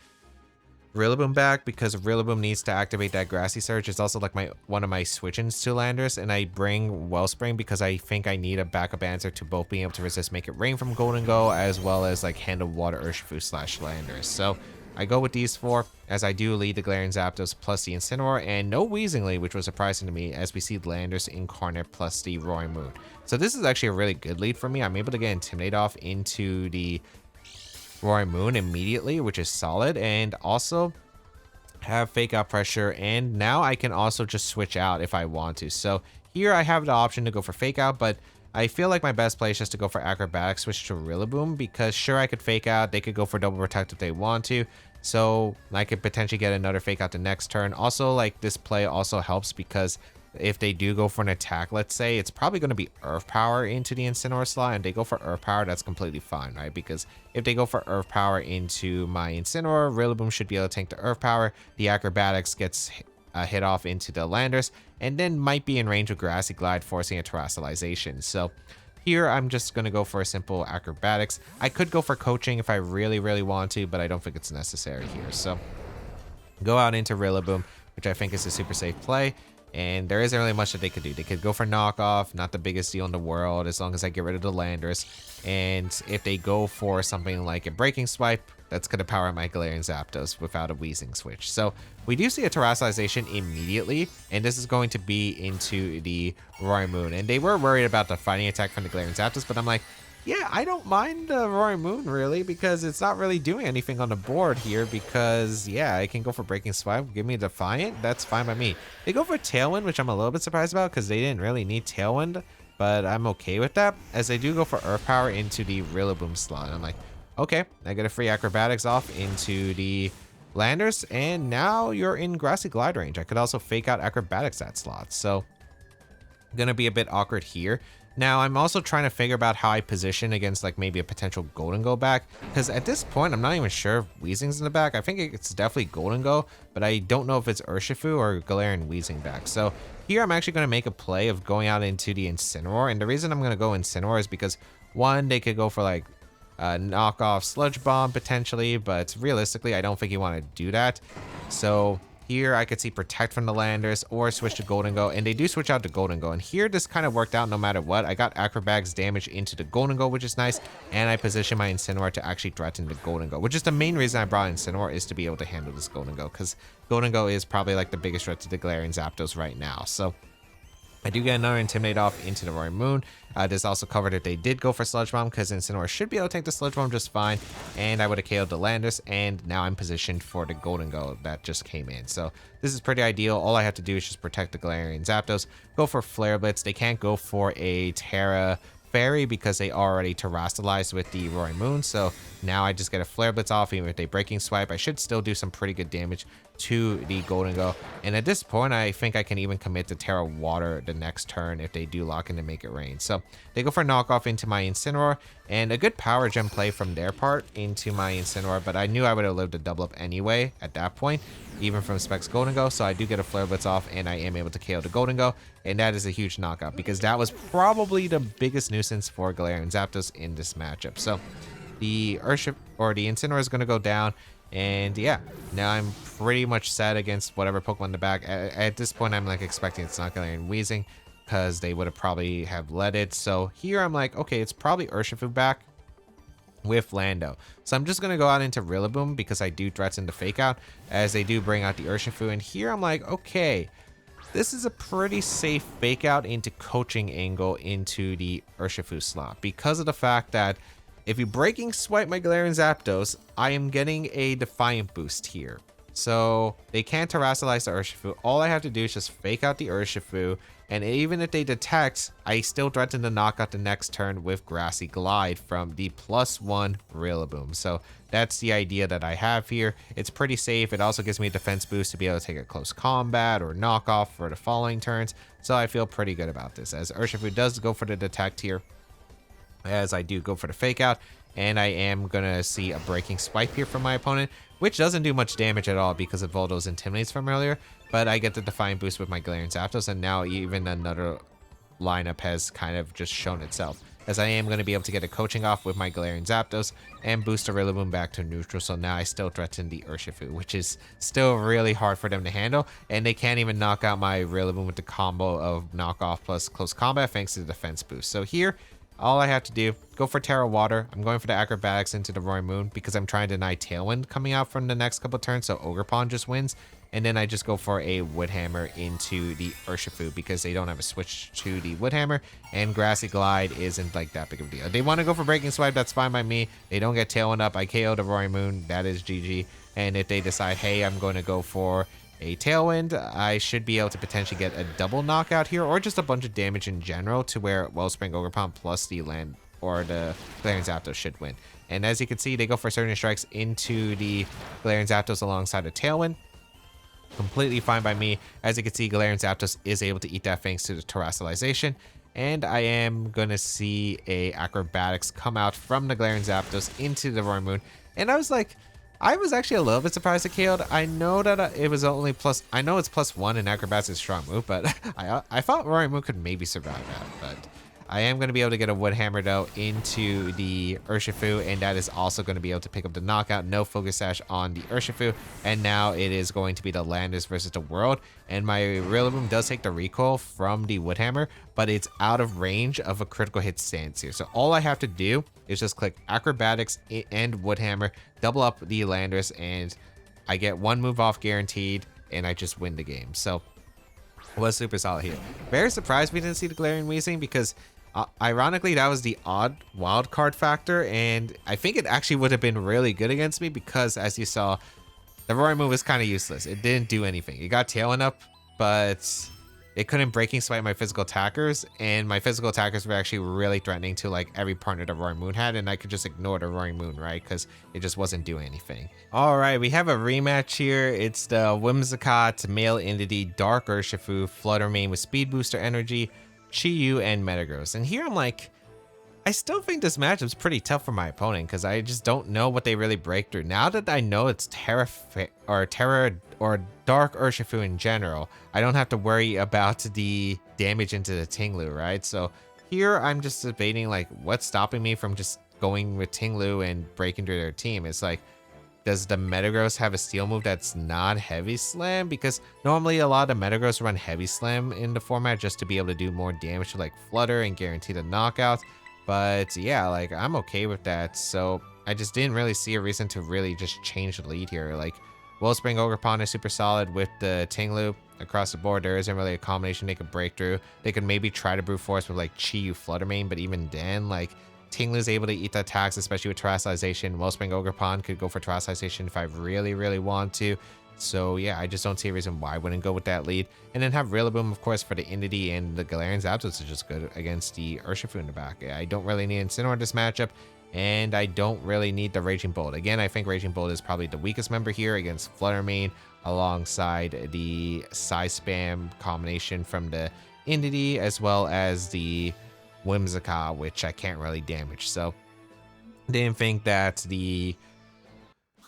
Rillaboom back because Rillaboom needs to activate that Grassy Surge. It's also like one of my switch-ins to Landorus, and I bring Wellspring because I think I need a backup answer to both being able to resist Make It Rain from Golden Go, as well as like handle Water Urshifu / Landorus. So I go with these four as I do lead the Galarian Zapdos plus the Incineroar, and no Wheezing lead, which was surprising to me as we see Landorus Incarnate plus the Roaring Moon. So this is actually a really good lead for me. I'm able to get Intimidate off into the Roaring Moon immediately, which is solid, and also have Fake Out Pressure, and now I can also just switch out if I want to. So here I have the option to go for Fake Out, but I feel like my best play is just to go for Acrobatics, switch to Rillaboom, because sure, I could Fake Out, they could go for Double Protect if they want to, so I could potentially get another Fake Out the next turn. Also, like, this play also helps because if they do go for an attack, let's say, it's probably going to be Earth Power into the Incineroar slot, and they go for Earth Power, that's completely fine, right? Because if they go for Earth Power into my Incineroar, Rillaboom should be able to tank the Earth Power, the Acrobatics gets hit off into the Landorus, and then might be in range of Grassy Glide, forcing a Terrestrialization. So here, I'm just going to go for a simple Acrobatics. I could go for Coaching if I really, really want to, but I don't think it's necessary here. So go out into Rillaboom, which I think is a super safe play. And there isn't really much that they could do. They could go for Knockoff, not the biggest deal in the world, as long as I get rid of the Landorus. And if they go for something like a Breaking Swipe, that's going to power my Galarian Zapdos without a Wheezing switch. So we do see a Terrestrialization immediately, and this is going to be into the Roaring Moon. And they were worried about the fighting attack from the Galarian Zapdos, but I'm like, yeah, I don't mind the Roaring Moon, really, because it's not really doing anything on the board here because, yeah, I can go for Breaking Swipe, give me a Defiant, that's fine by me. They go for Tailwind, which I'm a little bit surprised about because they didn't really need Tailwind, but I'm okay with that, as they do go for Earth Power into the Rillaboom slot. I'm like, okay, I get a free Acrobatics off into the Landorus, and now you're in Grassy Glide range. I could also Fake Out Acrobatics that slot, so gonna be a bit awkward here. Now, I'm also trying to figure out how I position against like maybe a potential Golden Go back, because at this point, I'm not even sure if Wheezing's in the back. I think it's definitely Golden Go, but I don't know if it's Urshifu or Galarian Wheezing back. So here, I'm actually going to make a play of going out into the Incineroar, and the reason I'm going to go Incineroar is because, one, they could go for like knockoff Sludge Bomb potentially, but realistically, I don't think you want to do that. So here I could see Protect from the Landorus or switch to Golden Go, and they do switch out to Golden Go, and here this kind of worked out no matter what. I got Acrobatics damage into the Golden Go, which is nice, and I position my Incineroar to actually threaten the Golden Go, which is the main reason I brought Incineroar, is to be able to handle this Golden Go, because Golden Go is probably like the biggest threat to the Galarian Zapdos right now. So I do get another Intimidate off into the Roaring Moon. This also covered if they did go for Sludge Bomb, because Incineroar should be able to take the Sludge Bomb just fine, and I would have KO'd the Landorus, and now I'm positioned for the Golden Go that just came in. So this is pretty ideal. All I have to do is just protect the Galarian Zapdos, go for Flare Blitz. They can't go for a Terra Fairy because they already terrestrialized with the Roaring Moon. So now I just get a Flare Blitz off. Even with a Breaking Swipe, I should still do some pretty good damage to the Golden Go. And at this point, I think I can even commit to Terra Water the next turn if they do lock in to Make It Rain. So they go for a knockoff into my Incineroar, and a good Power Gem play from their part into my Incineroar, but I knew I would have lived a double up anyway at that point, even from Specs Golden Go. So I do get a Flare Blitz off, and I am able to KO the Golden Go, and that is a huge knockout because that was probably the biggest nuisance for Galarian Zapdos in this matchup. So the Urshifu or the Incineroar is going to go down. And yeah, now I'm pretty much set against whatever Pokemon in the back. At this point, I'm like expecting it's not Galarian Wheezing because they would have probably have led it. So here I'm like, okay, it's probably Urshifu back with Lando. So I'm just going to go out into Rillaboom because I do threaten to fake out as they do bring out the Urshifu. And here I'm like, okay, this is a pretty safe fake out into coaching angle into the Urshifu slot because of the fact that if you Breaking Swipe my Galarian Zapdos, I am getting a Defiant boost here. So they can't terrestrialize the Urshifu. All I have to do is just fake out the Urshifu. And even if they detect, I still threaten to knock out the next turn with Grassy Glide from the +1 Rillaboom. So that's the idea that I have here. It's pretty safe. It also gives me a defense boost to be able to take a close combat or knockoff for the following turns. So I feel pretty good about this as Urshifu does go for the detect here, as I do go for the fake out, and I am gonna see a Breaking Swipe here from my opponent, which doesn't do much damage at all because of all those Intimidates from earlier, but I get the Defiant boost with my Galarian Zapdos, and now even another lineup has kind of just shown itself, as I am going to be able to get a coaching off with my Galarian Zapdos and boost a Rillaboom back to neutral. So now I still threaten the Urshifu, which is still really hard for them to handle, and they can't even knock out my Rillaboom with the combo of knockoff plus close combat thanks to the defense boost. So here, all I have to do, go for Terra Water. I'm going for the Acrobatics into the Roaring Moon because I'm trying to deny Tailwind coming out from the next couple turns, so Ogrepon just wins. And then I just go for a Wood Hammer into the Urshifu because they don't have a switch to the Wood Hammer, and Grassy Glide isn't like that big of a deal. They want to go for Breaking Swipe, that's fine by me. They don't get Tailwind up, I KO the Roaring Moon, that is GG. And if they decide, hey, I'm going to go for a Tailwind, I should be able to potentially get a double knockout here, or just a bunch of damage in general to where Wellspring Ogrepon plus the land or the Galarian Zapdos should win. And as you can see, they go for Surging Strikes into the Galarian Zapdos alongside a Tailwind. Completely fine by me. As you can see, Galarian Zapdos is able to eat that thanks to the terrestrialization. And I am going to see a Acrobatics come out from the Galarian Zapdos into the Roaring Moon. And I was like, I was actually a little bit surprised it KO'd. I know that it was only plus, I know it's +1 and Acrobatics is a strong move, but I thought Roaring Moon could maybe survive that. But I am going to be able to get a Wood Hammer though into the Urshifu, and that is also going to be able to pick up the knockout. No Focus Sash on the Urshifu, and now it is going to be the Landers versus the World. And my Rillaboom does take the recoil from the Wood Hammer, but it's out of range of a critical hit stance here. So all I have to do is just click Acrobatics and Wood Hammer, double up the Landers, and I get one move off guaranteed, and I just win the game. So was super solid here. Very surprised we didn't see the Galarian Wheezing because ironically, that was the odd wild card factor, and I think it actually would have been really good against me because, as you saw, the Roaring Moon was kind of useless. It didn't do anything. It got Tailwind up, but it couldn't Breaking Swipe my physical attackers, and my physical attackers were actually really threatening to like every partner the Roaring Moon had, and I could just ignore the Roaring Moon, right? Because it just wasn't doing anything. All right, we have a rematch here. It's the Whimsicott Male Entity Dark Urshifu Flutter Mane with Speed Booster Energy, Chi-Yu, and Metagross. And here I'm like, I still think this matchup's pretty tough for my opponent because I just don't know what they really break through. Now that I know it's Terra or Dark Urshifu in general, I don't have to worry about the damage into the Ting-Lu, right? So here I'm just debating like what's stopping me from just going with Ting-Lu and breaking through their team. It's like, does the Metagross have a steel move that's not Heavy Slam? Because normally a lot of the Metagross run Heavy Slam in the format just to be able to do more damage to like Flutter and guarantee the knockout. But yeah, like I'm okay with that. So I just didn't really see a reason to really just change the lead here. Like Wellspring Ogrepon is super solid with the Ting-Lu across the board. There isn't really a combination they could break through. They could maybe try to brute force with like Chi-Yu Flutter Mane, but even then, like Ting-Lu's able to eat the attacks, especially with terrestrialization. Wellspring Ogrepon could go for terrestrialization if I really, really want to. So yeah, I just don't see a reason why I wouldn't go with that lead. And then have Rillaboom, of course, for the Entity, and the Galarian Zapdos is just good against the Urshifu in the back. I don't really need Incineroar this matchup, and I don't really need the Raging Bolt. Again, I think Raging Bolt is probably the weakest member here against Flutter Mane, alongside the Size Spam combination from the Entity, as well as the Whimsicott, which I can't really damage. So didn't think that the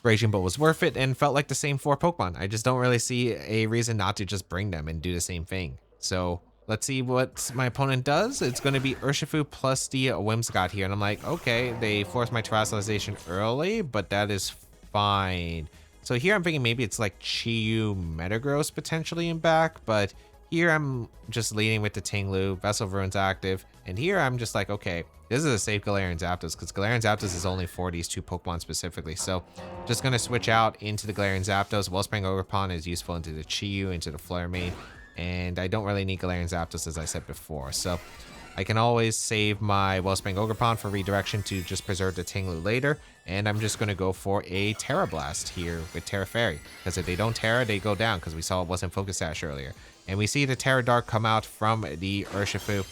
Raging Bolt was worth it, and felt like the same 4 Pokemon. I just don't really see a reason not to just bring them and do the same thing. So let's see what my opponent does. It's going to be Urshifu plus the Whimsicott here, and I'm like, okay, they forced my Terrestrialization early, but that is fine. So here I'm thinking maybe it's like Chi-Yu Metagross potentially in back, but here I'm just leading with the Ting-Lu. Vessel of Ruin's active, and here I'm just like, okay, this is a safe Galarian Zapdos, because Galarian Zapdos is only for these 2 Pokemon specifically. So just going to switch out into the Galarian Zapdos. Wellspring Ogrepon is useful into the Chi-Yu, into the Flare Mane, and I don't really need Galarian Zapdos, as I said before. So I can always save my Wellspring Ogrepon for redirection to just preserve the Ting-Lu later, and I'm just going to go for a Terra Blast here with Terra Fairy, because if they don't Terra, they go down, because we saw it wasn't Focus Sash earlier. And we see the Terra Dark come out from the Urshifu,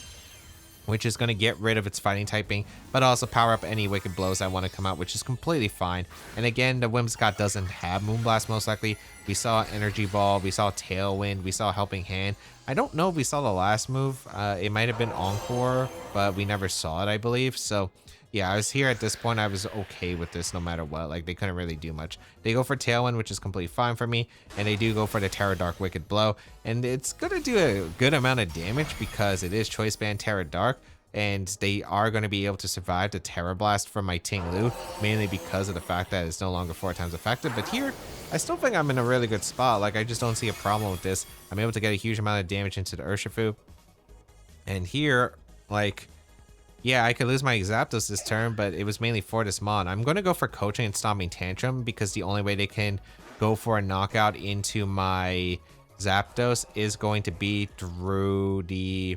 which is going to get rid of its fighting typing, but also power up any Wicked Blows I want to come out, which is completely fine. And again, the Whimsicott doesn't have Moonblast most likely. We saw Energy Ball, we saw Tailwind, we saw Helping Hand. I don't know if we saw the last move. It might have been Encore, but we never saw it, I believe. So yeah, I was here at this point. I was okay with this no matter what. Like, they couldn't really do much. They go for Tailwind, which is completely fine for me. And they do go for the Terra Dark Wicked Blow. And it's going to do a good amount of damage because it is Choice Band Terra Dark. And they are going to be able to survive the Terra Blast from my Ting-Lu, mainly because of the fact that it's no longer 4 times effective. But here, I still think I'm in a really good spot. Like, I just don't see a problem with this. I'm able to get a huge amount of damage into the Urshifu. And here, like, yeah, I could lose my Zapdos this turn, but it was mainly for this Mon. I'm going to go for Coaching and Stomping Tantrum, because the only way they can go for a knockout into my Zapdos is going to be through the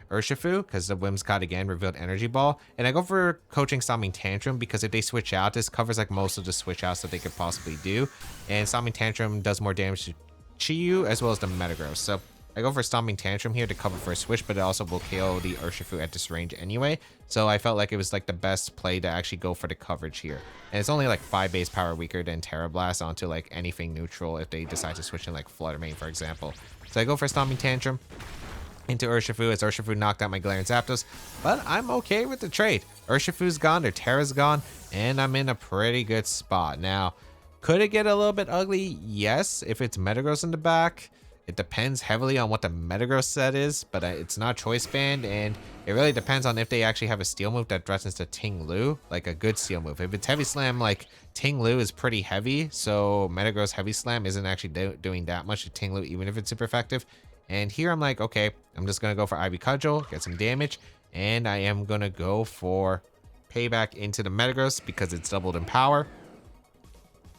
Urshifu, because the Whimsicott again revealed Energy Ball. And I go for Coaching Stomping Tantrum because if they switch out, this covers like most of the switch outs that they could possibly do. And Stomping Tantrum does more damage to Chi-Yu as well as the Metagross. So I go for Stomping Tantrum here to cover for a switch, but it also will KO the Urshifu at this range anyway. So I felt like it was like the best play to actually go for the coverage here. And it's only like 5 base power weaker than Terra Blast onto like anything neutral if they decide to switch in like Flutter Mane, for example. So I go for Stomping Tantrum into Urshifu as Urshifu knocked out my Galarian Zapdos, but I'm okay with the trade. Urshifu's gone, their Terra's gone, and I'm in a pretty good spot. Now, could it get a little bit ugly? Yes, if it's Metagross in the back. It depends heavily on what the Metagross set is, but it's not Choice Band, and it really depends on if they actually have a Steel move that threatens to Ting-Lu, like a good Steel move. If it's Heavy Slam, like Ting-Lu is pretty heavy, so Metagross Heavy Slam isn't actually doing that much to Ting-Lu, even if it's super effective. And here I'm like, okay, I'm just going to go for Ivy Cudgel, get some damage, and I am going to go for Payback into the Metagross because it's doubled in power,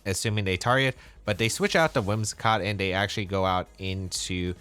assuming they target. But they switch out the Whimsicott and they actually go out into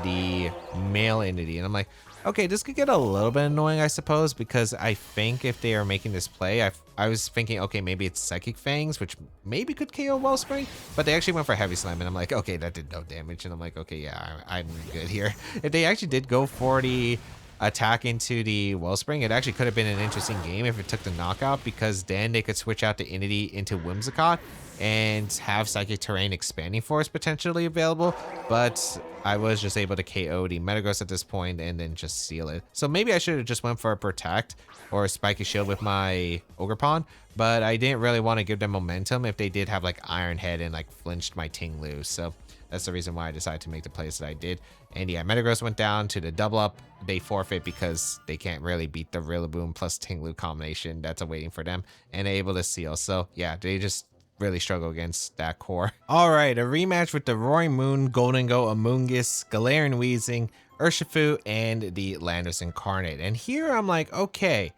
the male entity. And I'm like, okay, this could get a little bit annoying, I suppose, because I think if they are making this play, I was thinking, okay, maybe it's Psychic Fangs, which maybe could KO Wellspring, but they actually went for Heavy Slam, and I'm like, okay, that did no damage, and I'm like, okay, yeah, I'm good here. If they actually did go for the attack into the Wellspring, it actually could have been an interesting game if it took the knockout, because then they could switch out the Entity into Whimsicott and have Psychic Terrain Expanding Force potentially available, but I was just able to KO the Metagross at this point and then just seal it. So maybe I should have just went for a Protect or a Spiky Shield with my Ogrepon, but I didn't really want to give them momentum if they did have like Iron Head and like flinched my Ting-Lu. So that's the reason why I decided to make the plays that I did. And yeah, Metagross went down to the double up. They forfeit because they can't really beat the Rillaboom plus Ting-Lu combination that's awaiting for them, and they're able to seal. So yeah, they just really struggle against that core. All right, a rematch with the Roaring Moon, Golden Go, Amoonguss, Galarian Wheezing, Urshifu, and the Landorus Incarnate. And here I'm like, okay,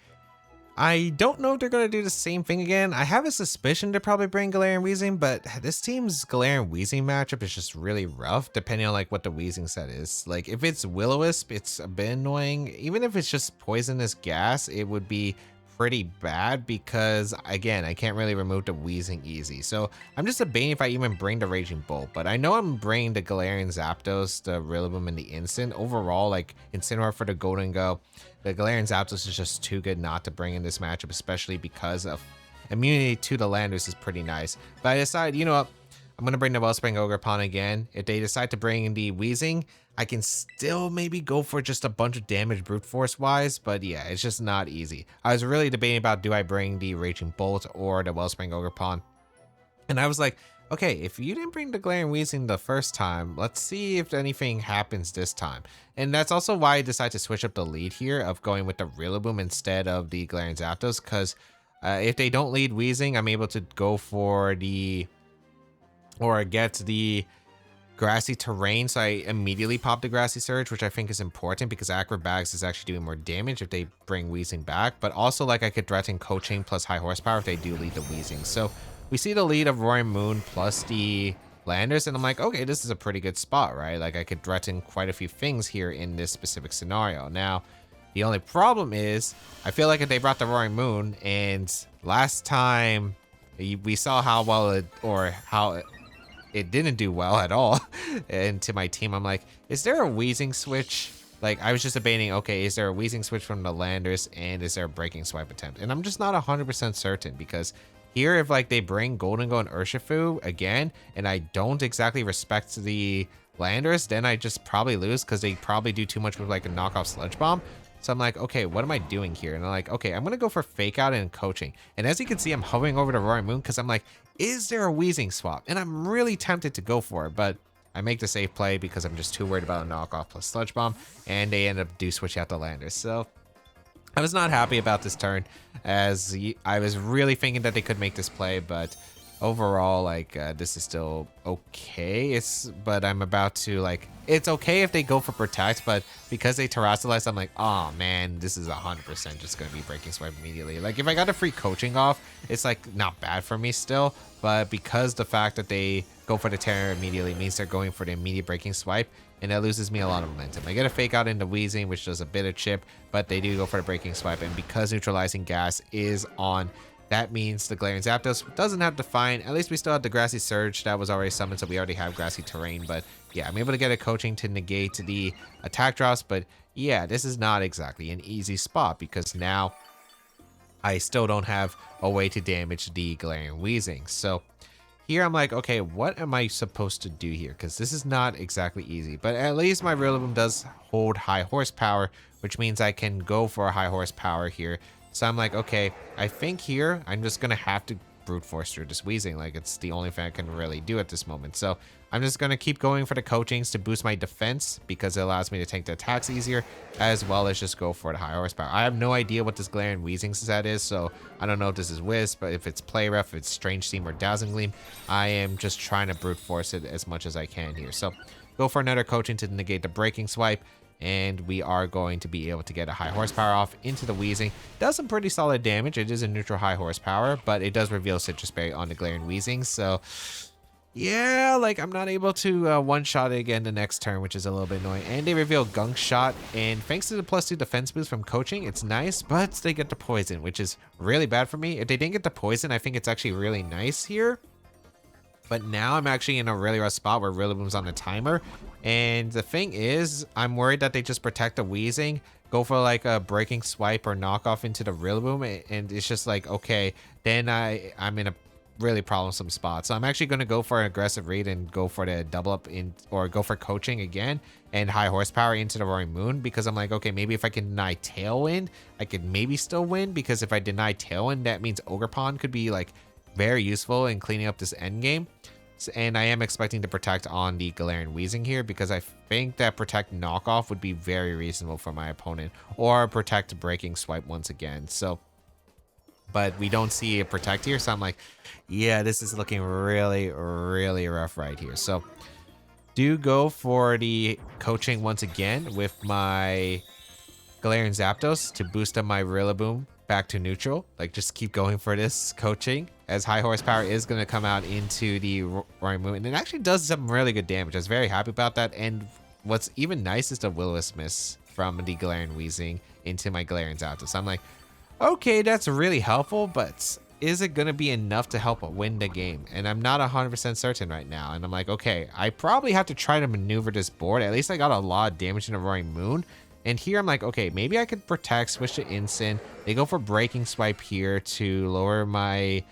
I don't know if they're going to do the same thing again. I have a suspicion to probably bring Galarian Wheezing, but this team's Galarian Wheezing matchup is just really rough, depending on like what the Wheezing set is. Like if it's Will-O-Wisp, it's a bit annoying. Even if it's just Poisonous Gas, it would be pretty bad because, again, I can't really remove the Wheezing easy. So I'm just debating if I even bring the Raging Bolt, but I know I'm bringing the Galarian Zapdos, the Rillaboom, and the Instant. Overall, like Incineroar for the Golden Go, the Galarian Zapdos is just too good not to bring in this matchup, especially because of immunity to the Landers is pretty nice. But I decided, you know what? I'm going to bring the Wellspring Ogrepon again. If they decide to bring in the Wheezing, I can still maybe go for just a bunch of damage brute force wise, but yeah, it's just not easy. I was really debating about, do I bring the Raging Bolt or the Wellspring Ogrepon? And I was like, okay, if you didn't bring the Galarian Wheezing the first time, let's see if anything happens this time. And that's also why I decided to switch up the lead here of going with the Rillaboom instead of the Galarian Zapdos, because if they don't lead Wheezing, I'm able to go for the, or get the grassy terrain, so I immediately pop the Grassy Surge, which I think is important because Acrobatics is actually doing more damage if they bring Wheezing back, but also like I could threaten Coaching plus High Horsepower if they do lead the Wheezing. So we see the lead of Roaring Moon plus the Landers, and I'm like, okay, this is a pretty good spot, right? Like I could threaten quite a few things here in this specific scenario. Now, the only problem is I feel like if they brought the Roaring Moon, and last time we saw how well it, or how it didn't do well at all into my team. I'm like, is there a Wheezing switch? Like, I was just debating, okay, is there a Wheezing switch from the Landers, and is there a Breaking Swipe attempt? And I'm just not 100% certain, because here, if like they bring Golden Go and Urshifu again, and I don't exactly respect the Landers, then I just probably lose because they probably do too much with like a knockoff Sludge Bomb. So I'm like, okay, what am I doing here? And I'm like, okay, I'm going to go for Fake Out and Coaching. And as you can see, I'm hovering over the Roaring Moon because I'm like, is there a Wheezing swap? And I'm really tempted to go for it, but I make the safe play because I'm just too worried about a knockoff plus Sludge Bomb, and they end up switching out the Landers. So I was not happy about this turn, as I was really thinking that they could make this play, but overall, like, this is still okay. But I'm about to, like, it's okay if they go for Protect, but because they Terrasilize, I'm like, oh man, this is 100% just gonna be Breaking Swipe immediately. Like, if I got a free Coaching off, it's like not bad for me still, but because the fact that they go for the Terror immediately means they're going for the immediate Breaking Swipe, and that loses me a lot of momentum. I get a Fake Out into Wheezing, which does a bit of chip, but they do go for the Breaking Swipe, and because Neutralizing Gas is on, that means the Galarian Zapdos doesn't have Define. At least we still have the Grassy Surge that was already summoned, so we already have Grassy Terrain. But yeah, I'm able to get a Coaching to negate the attack drops. But yeah, this is not exactly an easy spot because now I still don't have a way to damage the Galarian Wheezing. So here I'm like, okay, what am I supposed to do here? Because this is not exactly easy. But at least my Rillaboom does hold High Horsepower, which means I can go for a High Horsepower here. So I'm like, okay, I think here I'm just going to have to brute force through this Wheezing. Like, it's the only thing I can really do at this moment. So I'm just going to keep going for the Coachings to boost my defense because it allows me to tank the attacks easier, as well as just go for the High Horsepower. I have no idea what this Galarian Wheezing set is, so I don't know if this is Wisp, but if it's Play Rough, if it's Strange Steam, or Dazzling Gleam, I am just trying to brute force it as much as I can here. So go for another Coaching to negate the Breaking Swipe, and we are going to be able to get a High Horsepower off into the Wheezing. Does some pretty solid damage. It is a neutral High Horsepower, but it does reveal Citrus Berry on the Galarian Wheezing, so yeah, like I'm not able to one-shot it again the next turn, which is a little bit annoying. And they reveal Gunk Shot, and thanks to the +2 defense boost from Coaching, it's nice, but they get the Poison, which is really bad for me. If they didn't get the Poison, I think it's actually really nice here. But now I'm actually in a really rough spot where Rillaboom's on the timer. And the thing is, I'm worried that they just protect the Wheezing, go for like a Breaking Swipe or knockoff into the Rillaboom, and it's just like, okay, then I'm in a really problemsome spot. So I'm actually going to go for an aggressive read and go for the double up in, or go for Coaching again and High Horsepower into the Roaring Moon, because I'm like, okay, maybe if I can deny Tailwind, I could maybe still win, because if I deny Tailwind, that means Ogrepon could be like very useful in cleaning up this end game. And I am expecting to protect on the Galarian Wheezing here, because I think that protect knockoff would be very reasonable for my opponent, or protect Breaking Swipe once again. So, but we don't see a protect here, so I'm like, yeah, this is looking really, really rough right here. So do go for the Coaching once again with my Galarian Zapdos to boost up my Rillaboom back to neutral. Like, just keep going for this Coaching, as High Horsepower is going to come out into the Roaring Moon, and it actually does some really good damage. I was very happy about that. And what's even nice is the Will-O-Wisp miss from the Galarian Wheezing into my Galarian Zapdos. So I'm like, okay, that's really helpful, but is it going to be enough to help win the game? And I'm not 100% certain right now. And I'm like, okay, I probably have to try to maneuver this board. At least I got a lot of damage in the Roaring Moon. And here I'm like, okay, maybe I could protect, switch to Incin. They go for Breaking Swipe here to lower my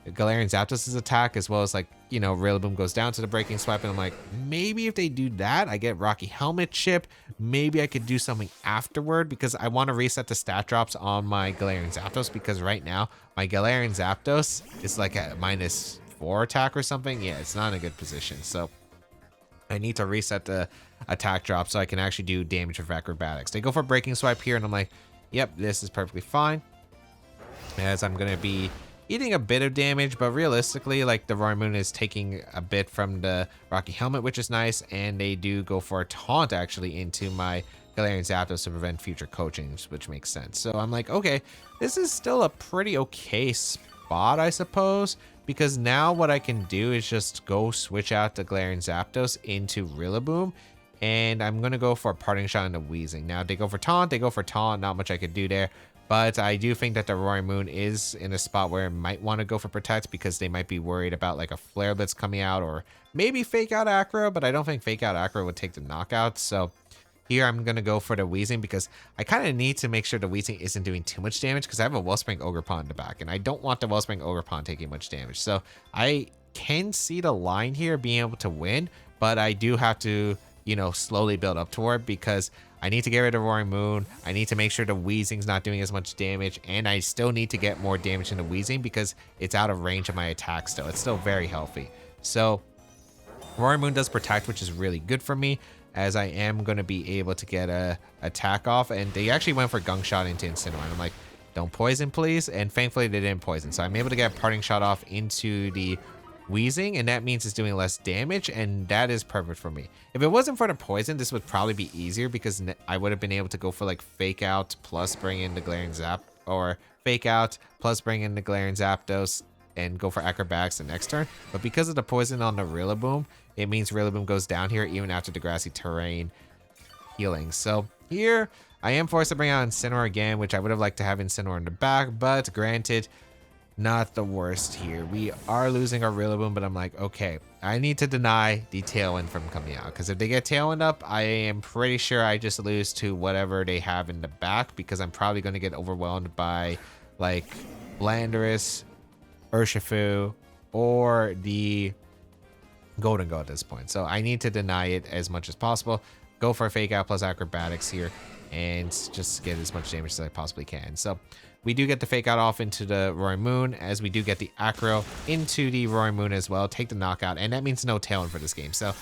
Galarian Zapdos' attack, as well as, like, you know, Rillaboom goes down to the Breaking Swipe, and I'm like, maybe if they do that, I get Rocky Helmet chip. Maybe I could do something afterward, because I want to reset the stat drops on my Galarian Zapdos, because right now my Galarian Zapdos is like at -4 attack or something. Yeah, it's not in a good position, so I need to reset the attack drop so I can actually do damage with acrobatics. They go for Breaking Swipe here, and I'm like, yep, this is perfectly fine, as I'm gonna be eating a bit of damage, but realistically, like, the Roaring Moon is taking a bit from the Rocky Helmet, which is nice, and they do go for a taunt actually into my Galarian Zapdos to prevent future coachings, which makes sense. So I'm like, okay, this is still a pretty okay spot, I suppose, because now what I can do is just go switch out the Galarian Zapdos into Rillaboom, and I'm gonna go for a Parting Shot into Wheezing. Now they go for taunt, not much I could do there. But I do think that the Roaring Moon is in a spot where it might want to go for Protect, because they might be worried about like a Flare Blitz coming out, or maybe Fake Out Acro, but I don't think Fake Out Acro would take the knockout. So here I'm going to go for the Wheezing, because I kind of need to make sure the Wheezing isn't doing too much damage, because I have a Wellspring Ogrepon in the back, and I don't want the Wellspring Ogrepon taking much damage. So I can see the line here being able to win, but I do have to, you know, slowly build up toward, because I need to get rid of Roaring Moon. I need to make sure the Wheezing's not doing as much damage, and I still need to get more damage into Wheezing because it's out of range of my attack still. It's still very healthy. So Roaring Moon does protect, which is really good for me, as I am going to be able to get a attack off. And they actually went for Gunk Shot into Incineroar. I'm like, don't poison, please. And thankfully they didn't poison. So I'm able to get a Parting Shot off into the Wheezing, and that means it's doing less damage, and that is perfect for me. If it wasn't for the poison, this would probably be easier, because I would have been able to go for like Fake Out plus bring in the Galarian Zap, or Fake Out plus bring in the Galarian Zapdos and go for Acrobatics the next turn. But because of the poison on the Rillaboom, it means Rillaboom goes down here even after the Grassy Terrain healing. So here I am forced to bring out Incineroar again, which I would have liked to have Incineroar in the back, but granted, not the worst here. We are losing our Rillaboom, but I'm like, okay, I need to deny the Tailwind from coming out, because if they get Tailwind up, I am pretty sure I just lose to whatever they have in the back, because I'm probably going to get overwhelmed by like Landorus, Urshifu, or the Golden Go at this point. So I need to deny it as much as possible. Go for a Fake Out plus Acrobatics here, and just get as much damage as I possibly can. So we do get the Fake Out off into the Roaring Moon, as we do get the Acro into the Roaring Moon as well. Take the knockout, and that means no Tailwind for this game. So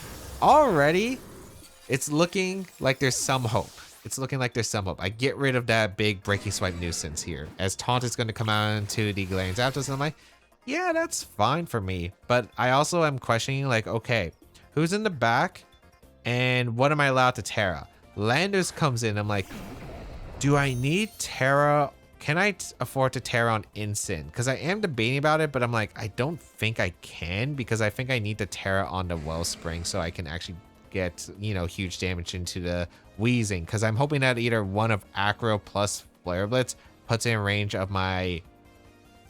already it's looking like there's some hope. It's looking like there's some hope. I get rid of that big Breaking Swipe nuisance here, as Taunt is going to come out into the Galarian Zapdos, and I'm like, yeah, that's fine for me. But I also am questioning, like, okay, who's in the back, and what am I allowed to Terra? Landers comes in. I'm like, do I need Terra? Can I afford to Terra on Incin? Because I am debating about it, but I'm like, I don't think I can, because I think I need to Terra on the Wellspring so I can actually get, you know, huge damage into the Wheezing, because I'm hoping that either one of Acro plus Flare Blitz puts it in range of my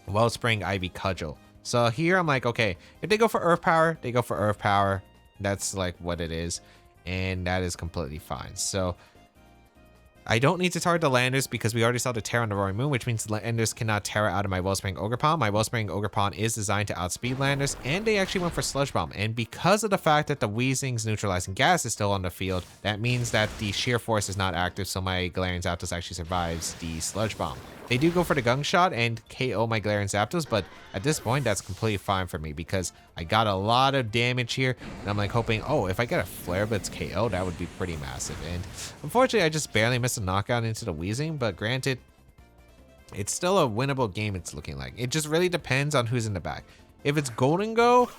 Wellspring Ivy Cudgel. So here I'm like, okay, if they go for Earth Power, they go for Earth Power. That's like what it is, and that is completely fine. So I don't need to target the Landers, because we already saw the Terra on the Roaring Moon, which means Landers cannot Terra out of my Wellspring Ogrepon. My Wellspring Ogrepon is designed to outspeed Landers, and they actually went for Sludge Bomb. And because of the fact that the Wheezing's neutralizing gas is still on the field, that means that the Sheer Force is not active, so my Galarian Zapdos actually survives the Sludge Bomb. They do go for the Gunk Shot and KO my Galarian Zapdos, but at this point, that's completely fine for me, because I got a lot of damage here, and I'm like hoping, oh, if I get a Flare Blitz KO, that would be pretty massive. And unfortunately, I just barely missed a knockout into the Wheezing, but granted, it's still a winnable game, it's looking like. It just really depends on who's in the back. If it's Golden Go,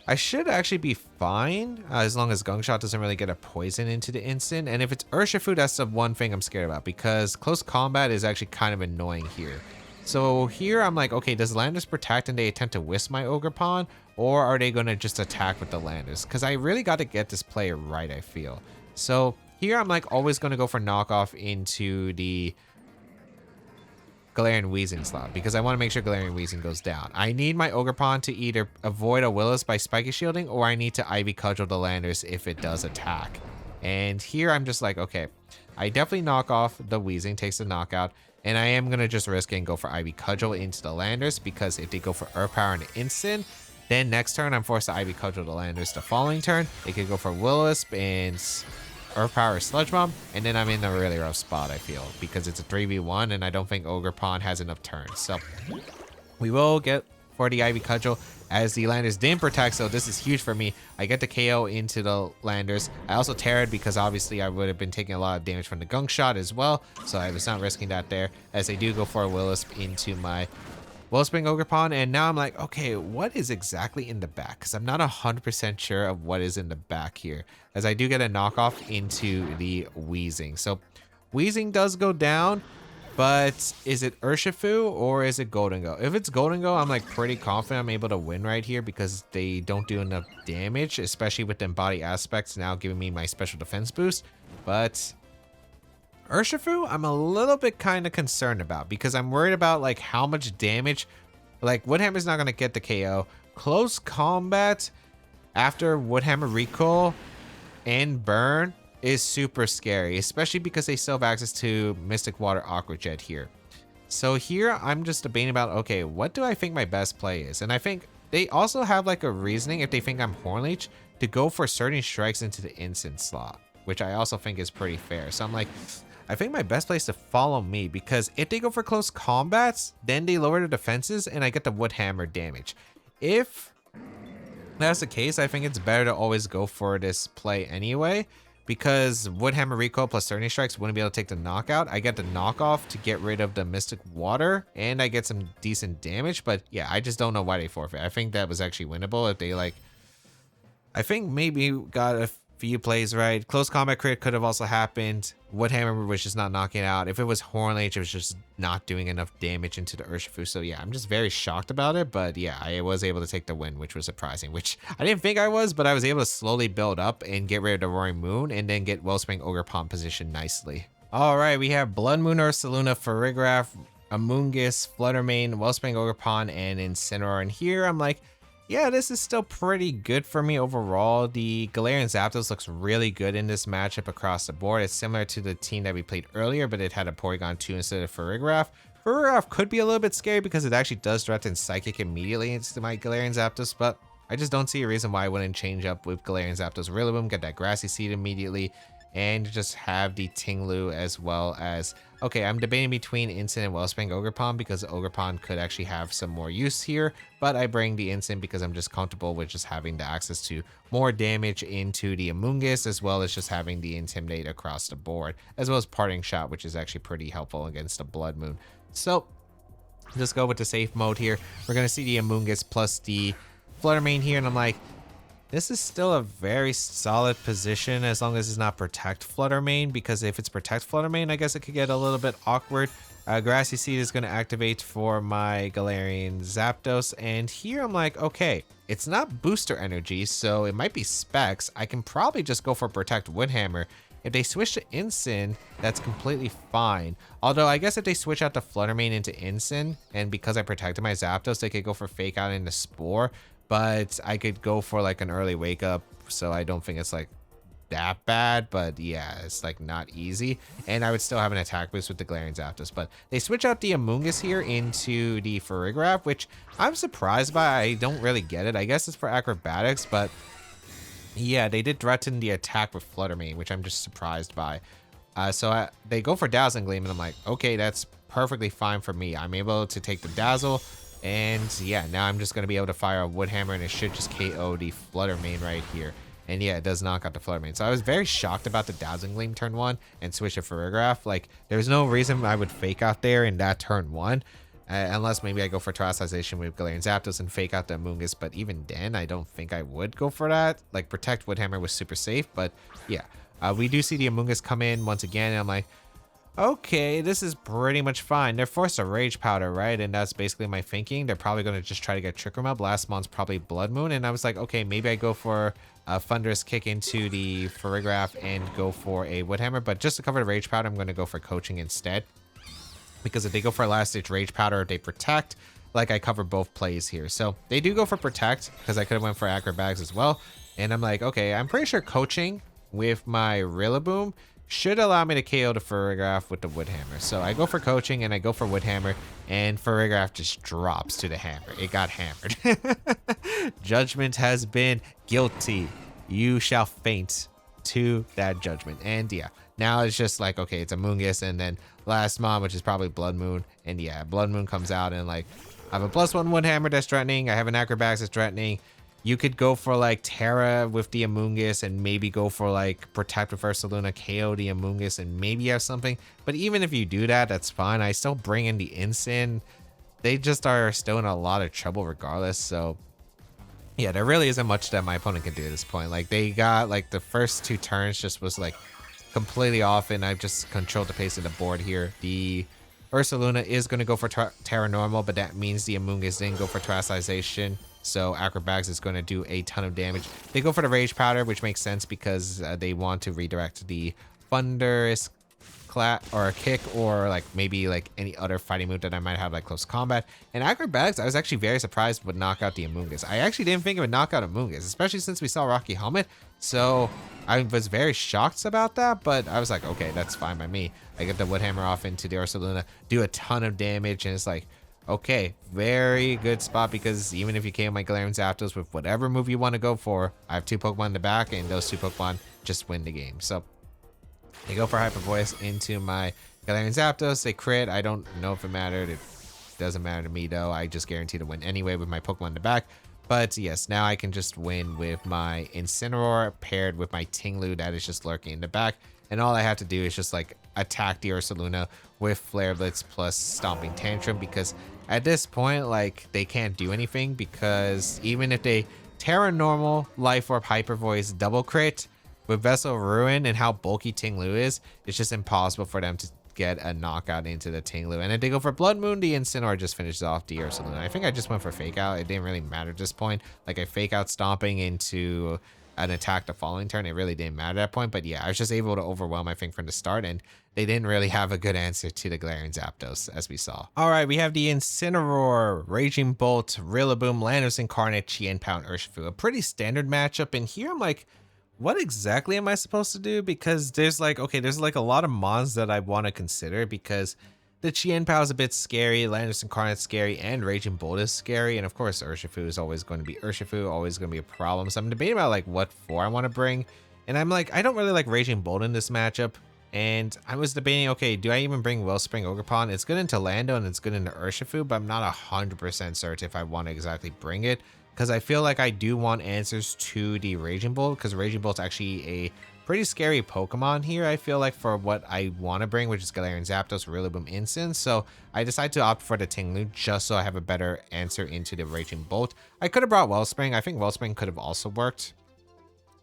I should actually be fine, as long as Gunk Shot doesn't really get a poison into the Incin. And if it's Urshifu, that's the one thing I'm scared about, because close combat is actually kind of annoying here. So here I'm like, okay, does Landers protect and they attempt to Wisp my Ogrepon, or are they going to just attack with the Landers? Because I really got to get this player right, I feel. So here I'm like always going to go for knockoff into the Galarian Wheezing slot because I want to make sure Galarian Wheezing goes down. I need my Ogrepon to either avoid a Willis by Spiky Shielding, or I need to Ivy Cudgel the Landers if it does attack. And here I'm just like, okay, I definitely knock off the Wheezing, takes the knockout, and I am going to just risk it and go for Ivy Cudgel into the Landers, because if they go for Earth Power and Instant, then next turn I'm forced to Ivy Cudgel the Landers. The following turn, they could go for Will-O-Wisp and Earth Power Sludge Bomb, and then I'm in a really rough spot, I feel, because it's a 3v1 and I don't think Ogrepon has enough turns. So we will get for the Ivy Cudgel as the Landers didn't protect, so this is huge for me. I get the KO into the Landers. I also Terra'd because obviously I would have been taking a lot of damage from the Gunk Shot as well, so I was not risking that there, as they do go for a Will-O-Wisp into my Wellspring Ogrepon. And now I'm like, okay, what is exactly in the back? Because I'm not 100% sure of what is in the back here, as I do get a knockoff into the Wheezing. So Wheezing does go down, but is it Urshifu or is it Goldengo? If it's Goldengo, I'm like pretty confident I'm able to win right here because they don't do enough damage, especially with them body aspects now giving me my special defense boost. But Urshifu, I'm a little bit kind of concerned about because I'm worried about like how much damage. Like Woodhammer's not going to get the KO. Close combat after Woodhammer Recoil and Burn is super scary, especially because they still have access to Mystic Water Aqua Jet here. So here I'm just debating about, okay, what do I think my best play is? And I think they also have like a reasoning if they think I'm Hornleech to go for certain strikes into the instant slot, which I also think is pretty fair. So I'm like, I think my best play is to follow me, because if they go for close combats, then they lower the defenses and I get the Woodhammer damage. If that's the case, I think it's better to always go for this play anyway, because Woodhammer Recoil plus 30 strikes wouldn't be able to take the knockout. I get the knockoff to get rid of the Mystic Water, and I get some decent damage. But yeah, I just don't know why they forfeit. I think that was actually winnable if they like... I think maybe got a few plays right. Close combat crit could have also happened. Woodhammer was just not knocking it out. If it was Hornleech, it was just not doing enough damage into the Urshifu. So yeah, I'm just very shocked about it. But yeah, I was able to take the win, which was surprising, which I didn't think I was, but I was able to slowly build up and get rid of the Roaring Moon and then get Wellspring Ogrepon positioned nicely. All right, we have Blood Moon, Ursaluna, Farigiraf, Amoonguss, Fluttermane, Wellspring Ogrepon, and Incineroar. And here I'm like, yeah, this is still pretty good for me overall. The Galarian Zapdos looks really good in this matchup across the board. It's similar to the team that we played earlier, but it had a Porygon 2 instead of Farigiraf. Farigiraf could be a little bit scary because it actually does threaten Psychic immediately into my Galarian Zapdos, but I just don't see a reason why I wouldn't change up with Galarian Zapdos Rillaboom, get that Grassy Seed immediately, and just have the Ting-Lu as well as... Okay, I'm debating between Instant and Wellspring Ogrepon because Ogrepon could actually have some more use here, but I bring the Instant because I'm just comfortable with just having the access to more damage into the Amoonguss, as well as just having the Intimidate across the board, as well as Parting Shot, which is actually pretty helpful against the Blood Moon. So just go with the safe mode here. We're going to see the Amoonguss plus the Fluttermane here, and I'm like, this is still a very solid position as long as it's not Protect Fluttermane, because if it's Protect Fluttermane, I guess it could get a little bit awkward. Grassy Seed is going to activate for my Galarian Zapdos, and here I'm like, okay, it's not booster energy, so it might be specs. I can probably just go for Protect Woodhammer. If they switch to Instant, that's completely fine. Although I guess if they switch out the Fluttermane into Instant, and because I protected my Zapdos, they could go for Fake Out into Spore. But I could go for like an early wake up, so I don't think it's like that bad. But yeah, it's like not easy, and I would still have an attack boost with the Galarian Zapdos. But they switch out the Amoonguss here into the Farigiraf, which I'm surprised by. I don't really get it. I guess it's for acrobatics, but yeah, they did threaten the attack with Fluttermane, which I'm just surprised by. So they go for Dazzling Gleam, and I'm like, okay, that's perfectly fine for me. I'm able to take the Dazzle. And yeah, now I'm just going to be able to fire a Woodhammer, and it should just KO the Fluttermane right here. And yeah, it does knock out the Fluttermane. So I was very shocked about the Dazzling Gleam turn 1 and switch to Farigiraf. Like, there's no reason I would fake out there in that turn 1. Unless maybe I go for Terastallization with Galarian Zapdos and fake out the Amoonguss. But even then, I don't think I would go for that. Like, Protect Woodhammer was super safe. But yeah, we do see the Amoonguss come in once again. And I'm like, okay, this is pretty much fine. They're forced to Rage Powder, right? And that's basically my thinking. They're probably going to just try to get Trick Room up. Last month's probably Blood Moon. And I was like, okay, maybe I go for a Thunderous Kick into the Farigiraf and go for a Woodhammer. But just to cover the Rage Powder, I'm going to go for Coaching instead. because if they go for a last stage Rage Powder, they protect. Like, I cover both plays here. So they do go for protect because I could have went for acrobatics as well. And I'm like, okay, I'm pretty sure coaching with my Rillaboom should allow me to KO the Farigiraf with the Wood Hammer. So I go for coaching and I go for Wood Hammer, and Farigiraf just drops to the hammer. It got hammered. Judgment has been guilty. You shall faint to that judgment. And yeah, now it's just like, okay, it's a Moongus, and then last mon, which is probably Blood Moon. And yeah, Blood Moon comes out, and like, I have a +1 Wood Hammer that's threatening. I have an Acrobatics that's threatening. You could go for like Terra with the Amoonguss and maybe go for like Protect with Ursaluna, KO the Amoonguss, and maybe have something. But even if you do that, that's fine. I still bring in the Incin. They just are still in a lot of trouble regardless. So yeah, there really isn't much that my opponent can do at this point. Like, they got like the first 2 turns just was like completely off, and I've just controlled the pace of the board here. The Ursaluna is going to go for Terra Normal, but that means the Amoonguss didn't go for Terastization. So Acrobatics is going to do a ton of damage. They go for the Rage Powder, which makes sense because they want to redirect the Thunderous Clap or a Kick, or like maybe like any other fighting move that I might have like Close Combat. And Acrobatics, I was actually very surprised would knock out the Amoonguss. I actually didn't think it would knock out Amoonguss, especially since we saw Rocky Helmet. So I was very shocked about that, but I was like, okay, that's fine by me. I get the Wood Hammer off into the Ursaluna, do a ton of damage, and it's like, okay, very good spot, because even if you KO my Galarian Zapdos with whatever move you want to go for, I have 2 Pokemon in the back, and those 2 Pokemon just win the game. So they go for Hyper Voice into my Galarian Zapdos. They crit. I don't know if it mattered. It doesn't matter to me, though. I just guarantee to win anyway with my Pokemon in the back. But yes, now I can just win with my Incineroar paired with my Ting-Lu that is just lurking in the back. And all I have to do is just like attack the Ursaluna with Flare Blitz plus Stomping Tantrum, because at this point, like, they can't do anything, because even if they Terra Normal, Life Orb, Hyper Voice, double crit with Vessel of Ruin and how bulky Ting-Lu is, it's just impossible for them to get a knockout into the Ting-Lu. And if they go for Blood Moon, the Incineroar just finishes off the Ursaluna. I think I just went for Fake Out. It didn't really matter at this point. Like, I Fake Out Stomping into an attack the following turn. It really didn't matter at that point. But yeah, I was just able to overwhelm, I think, from the start, and they didn't really have a good answer to the Galarian Zapdos, as we saw. All right, we have the Incineroar, Raging Bolt, Rillaboom, Landorus Incarnate, Chien-Pao, and Urshifu. A pretty standard matchup. And here I'm like, what exactly am I supposed to do? Because there's like, okay, there's like a lot of mons that I want to consider, because the Chien-Pao is a bit scary, Landorus Incarnate scary, and Raging Bolt is scary. And of course, Urshifu is always going to be Urshifu, always going to be a problem. So I'm debating about like what 4 I want to bring. And I'm like, I don't really like Raging Bolt in this matchup. And I was debating, okay, do I even bring Wellspring Ogrepon? It's good into Lando and it's good into Urshifu, but I'm not 100% certain if I want to exactly bring it, because I feel like I do want answers to the Raging Bolt, because Raging Bolt's actually a pretty scary Pokemon here, I feel like, for what I want to bring, which is Galarian Zapdos, Rillaboom, Incin. So I decided to opt for the Ting-Lu just so I have a better answer into the Raging Bolt. I could have brought Wellspring. I think Wellspring could have also worked.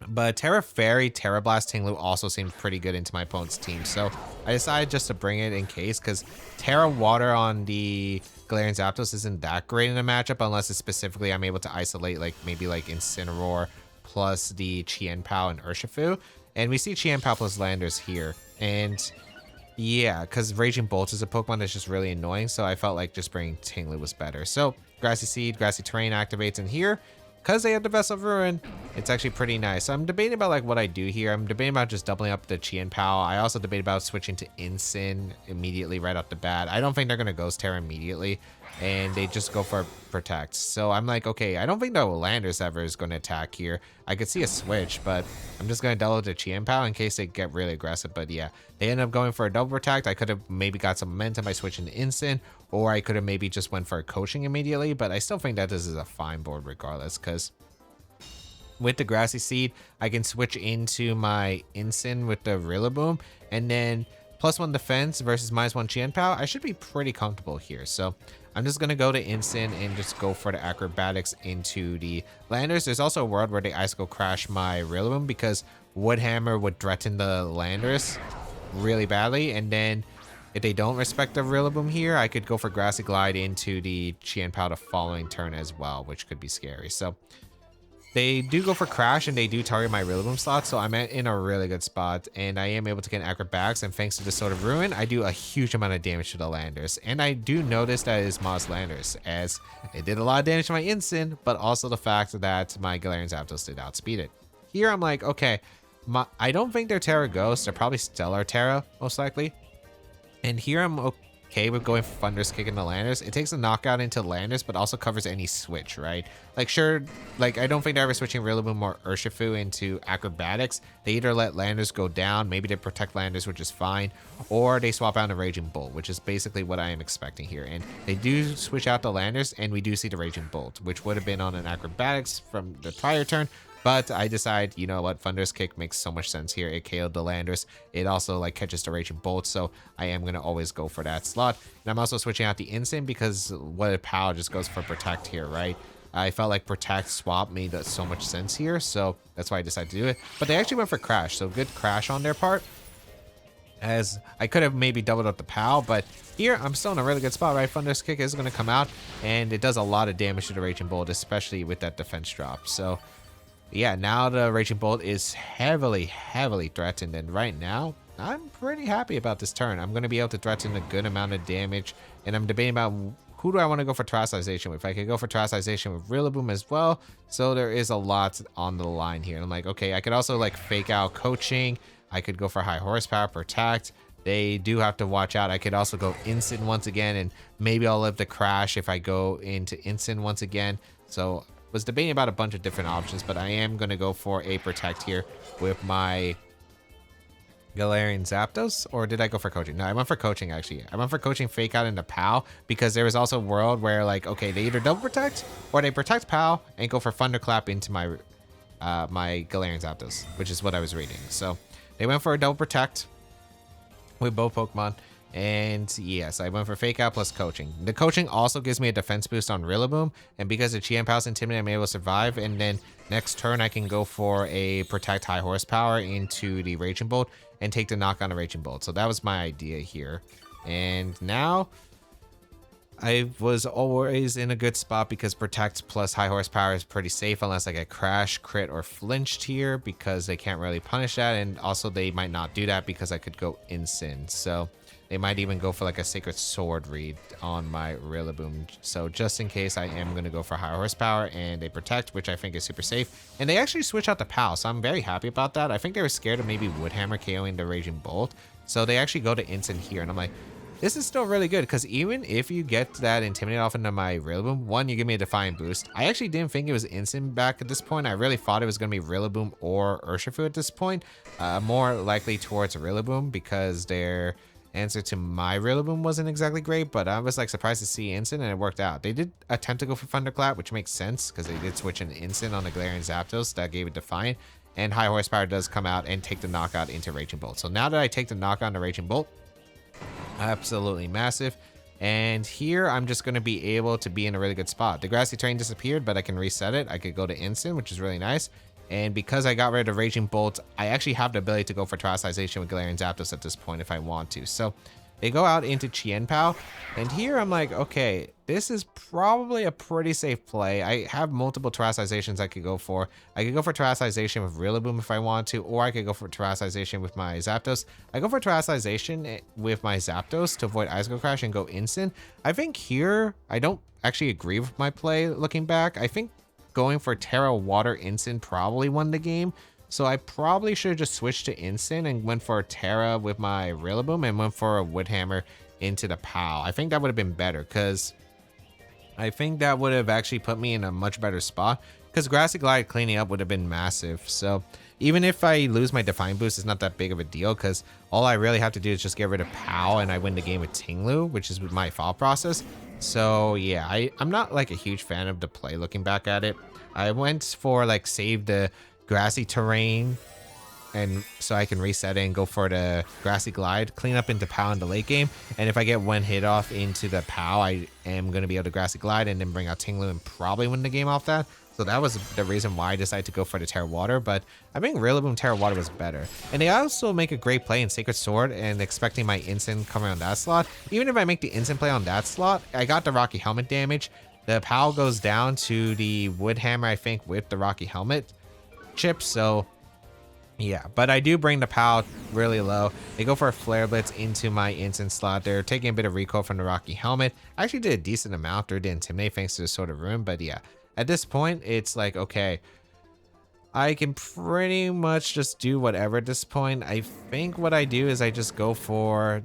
But Terra Fairy, Terra Blast, Ting-Lu also seemed pretty good into my opponent's team. So I decided just to bring it in case, because Terra Water on the Galarian Zapdos isn't that great in a matchup, unless it's specifically I'm able to isolate like maybe like Incineroar plus the Chien-Pao and Urshifu. And we see Chien-Pao plus Landers here. And yeah, because Raging Bolt is a Pokemon that's just really annoying, so I felt like just bringing Ting-Lu was better. So Grassy Seed, Grassy Terrain activates in here. Because they have the Vessel of Ruin, it's actually pretty nice. So I'm debating about like what I do here. I'm debating about just doubling up the Chien-Pao. I also debate about switching to Incin immediately right off the bat. I don't think they're going to Ghost Terra immediately, and they just go for Protect. So I'm like, okay, I don't think the Landers ever is going to attack here. I could see a switch, but I'm just going to double the Chien-Pao in case they get really aggressive. But yeah, they end up going for a double Protect. I could have maybe got some momentum by switching to Incin, or I could have maybe just went for a coaching immediately, but I still think that this is a fine board regardless, because with the Grassy Seed, I can switch into my Incin with the Rillaboom, and then +1 defense versus -1 Chien-Pao. I should be pretty comfortable here. So I'm just going to go to Incin and just go for the Acrobatics into the Landers. There's also a world where they Icicle Crash my Rillaboom, because Wood Hammer would threaten the Landers really badly, and then if they don't respect the Rillaboom here, I could go for Grassy Glide into the Chien-Pao the following turn as well, which could be scary. So They do go for Crash and they do target my Rillaboom slot, so I'm in a really good spot and I am able to get acrobatics, and thanks to the Sword of Ruin, I do a huge amount of damage to the Landers. And I do notice that it is Moss Landers, as it did a lot of damage to my Incin, but also the fact that my Galarian Zapdos did outspeed it. Here I'm like, okay, I don't think they're Terra Ghost, they're probably Stellar Terra, most likely. And here I'm okay with going for Thunderous Kick into Landers. It takes a knockout into Landers, but also covers any switch, right? Like, sure, like, I don't think they're ever switching Rillaboom or Urshifu into acrobatics. They either let Landers go down, maybe they protect Landers, which is fine, or they swap out a Raging Bolt, which is basically what I am expecting here. And they do switch out the Landers, and we do see the Raging Bolt, which would have been on an acrobatics from the prior turn. But I decide, you know what, Thunderous Kick makes so much sense here. It KO'd the Landers. It also like catches the Raging Bolt, so I am going to always go for that slot. And I'm also switching out the Incin because what if Pow just goes for Protect here, right? I felt like Protect swap made so much sense here, so that's why I decided to do it. But they actually went for Crash, so good Crash on their part. As I could have maybe doubled up the POW, but here I'm still in a really good spot, right? Thunderous Kick is going to come out, and it does a lot of damage to the Raging Bolt, especially with that defense drop. So yeah, now the Raging Bolt is heavily threatened, and right now I'm pretty happy about this turn. I'm going to be able to threaten a good amount of damage, and I'm debating about who do I want to go for Terastization with. I could go for Terastization with Rillaboom as well, so there is a lot on the line here. And I'm like, okay, I could also like fake out Coaching. I could go for High Horsepower, Protect. They do have to watch out. I could also go Incin once again, and maybe I'll live the Crash if I go into Incin once again. So was debating about a bunch of different options, but I am going to go for a Protect here with my Galarian Zapdos. Or did I go for Coaching? No, I went for Coaching actually. I went for Coaching fake out into POW because there was also a world where like, okay, they either double protect or they protect POW and go for Thunderclap into my my Galarian Zapdos, which is what I was reading. So they went for a double protect with both Pokemon. And yes, I went for Fake Out plus Coaching. The Coaching also gives me a defense boost on Rillaboom, and because of Chi-Pow's Intimidate, I'm able to survive. And then next turn, I can go for a Protect High Horsepower into the Raging Bolt and take the knock on the Raging Bolt. So that was my idea here. And now I was always in a good spot because Protect plus High Horsepower is pretty safe unless I get Crash, Crit, or Flinched here because they can't really punish that. And also they might not do that because I could go Incin. So they might even go for like a Sacred Sword read on my Rillaboom. So just in case, I am going to go for High Horsepower and a Protect, which I think is super safe. And they actually switch out the POW, so I'm very happy about that. I think they were scared of maybe Woodhammer KOing the Raging Bolt. So they actually go to Incin here. And I'm like, this is still really good because even if you get that Intimidate off into my Rillaboom, one, you give me a Defiant boost. I actually didn't think it was Incin back at this point. I really thought it was going to be Rillaboom or Urshifu at this point. More likely towards Rillaboom because their answer to my Rillaboom wasn't exactly great, but I was like surprised to see Incin and it worked out. They did attempt to go for Thunderclap, which makes sense because they did switch an Incin on the Galarian Zapdos that gave it Defiant, and High Horsepower does come out and take the knockout into Raging Bolt. So now that I take the knockout into Raging Bolt, absolutely massive. And here I'm just going to be able to be in a really good spot. The grassy terrain disappeared, but I can reset it. I could go to Incin, which is really nice. And because I got rid of Raging Bolt, I actually have the ability to go for Terastization with Galarian Zapdos at this point if I want to. So they go out into Chien-Pao, and here I'm like, okay, this is probably a pretty safe play. I have multiple Terrastizations I could go for. I could go for Terastization with Rillaboom if I want to, or I could go for Terastization with my Zapdos. I go for Terastization with my Zapdos to avoid Ice Crash and go Incin. I think here, I don't actually agree with my play looking back. I think going for Terra Water Incin probably won the game. So I probably should have just switched to Incin and went for Terra with my Rillaboom and went for a Woodhammer into the POW. I think that would have been better because I think that would have actually put me in a much better spot because Grassy Glide cleaning up would have been massive. So even if I lose my Define Boost, it's not that big of a deal because all I really have to do is just get rid of POW and I win the game with Ting-Lu, which is my thought process. So yeah, I'm not like a huge fan of the play looking back at it. I went for like save the grassy terrain and so I can reset it and go for the Grassy Glide, clean up into POW in the late game. And if I get one hit off into the POW, I am going to be able to Grassy Glide and then bring out Ting-Lu and probably win the game off that. So that was the reason why I decided to go for the Terra Water, but I think Rillaboom Terra Water was better. And they also make a great play in Sacred Sword and expecting my Incin coming on that slot. Even if I make the Incin play on that slot, I got the Rocky Helmet damage. The POW goes down to the Wood Hammer, I think, with the Rocky Helmet chip. So yeah, but I do bring the POW really low. They go for a Flare Blitz into my instant slot. They're taking a bit of recoil from the Rocky Helmet. I actually did a decent amount. Or did Intimidate thanks to the Sword of Ruin. But yeah, at this point, it's like, okay, I can pretty much just do whatever at this point. I think what I do is I just go for...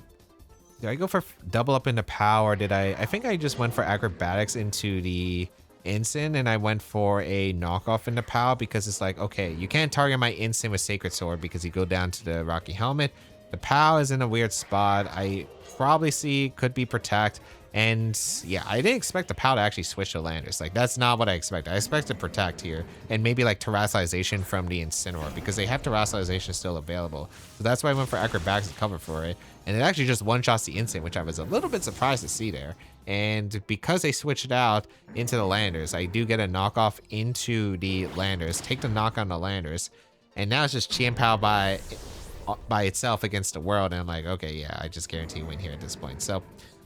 Did I go for double up into POW, or did I think I just went for Acrobatics into the Instant, and I went for a knockoff into POW because it's like, okay, you can't target my Instant with Sacred Sword because you go down to the Rocky Helmet. The POW is in a weird spot. I probably see could be Protect. And yeah, I didn't expect the POW to actually switch to Landers. Like, that's not what I expected. I expected Protect here and maybe like Terrestrialization from the Incineroar because they have Terrestrialization still available. So that's why I went for Acrobatics to cover for it. And it actually just one-shots the Instant, which I was a little bit surprised to see there. And because they switched it out into the Landers, I do get a knockoff into the Landers, take the knock on the Landers, and now it's just Chien-Pao by itself against the world. And I'm like, okay, yeah, I just guarantee win here at this point. So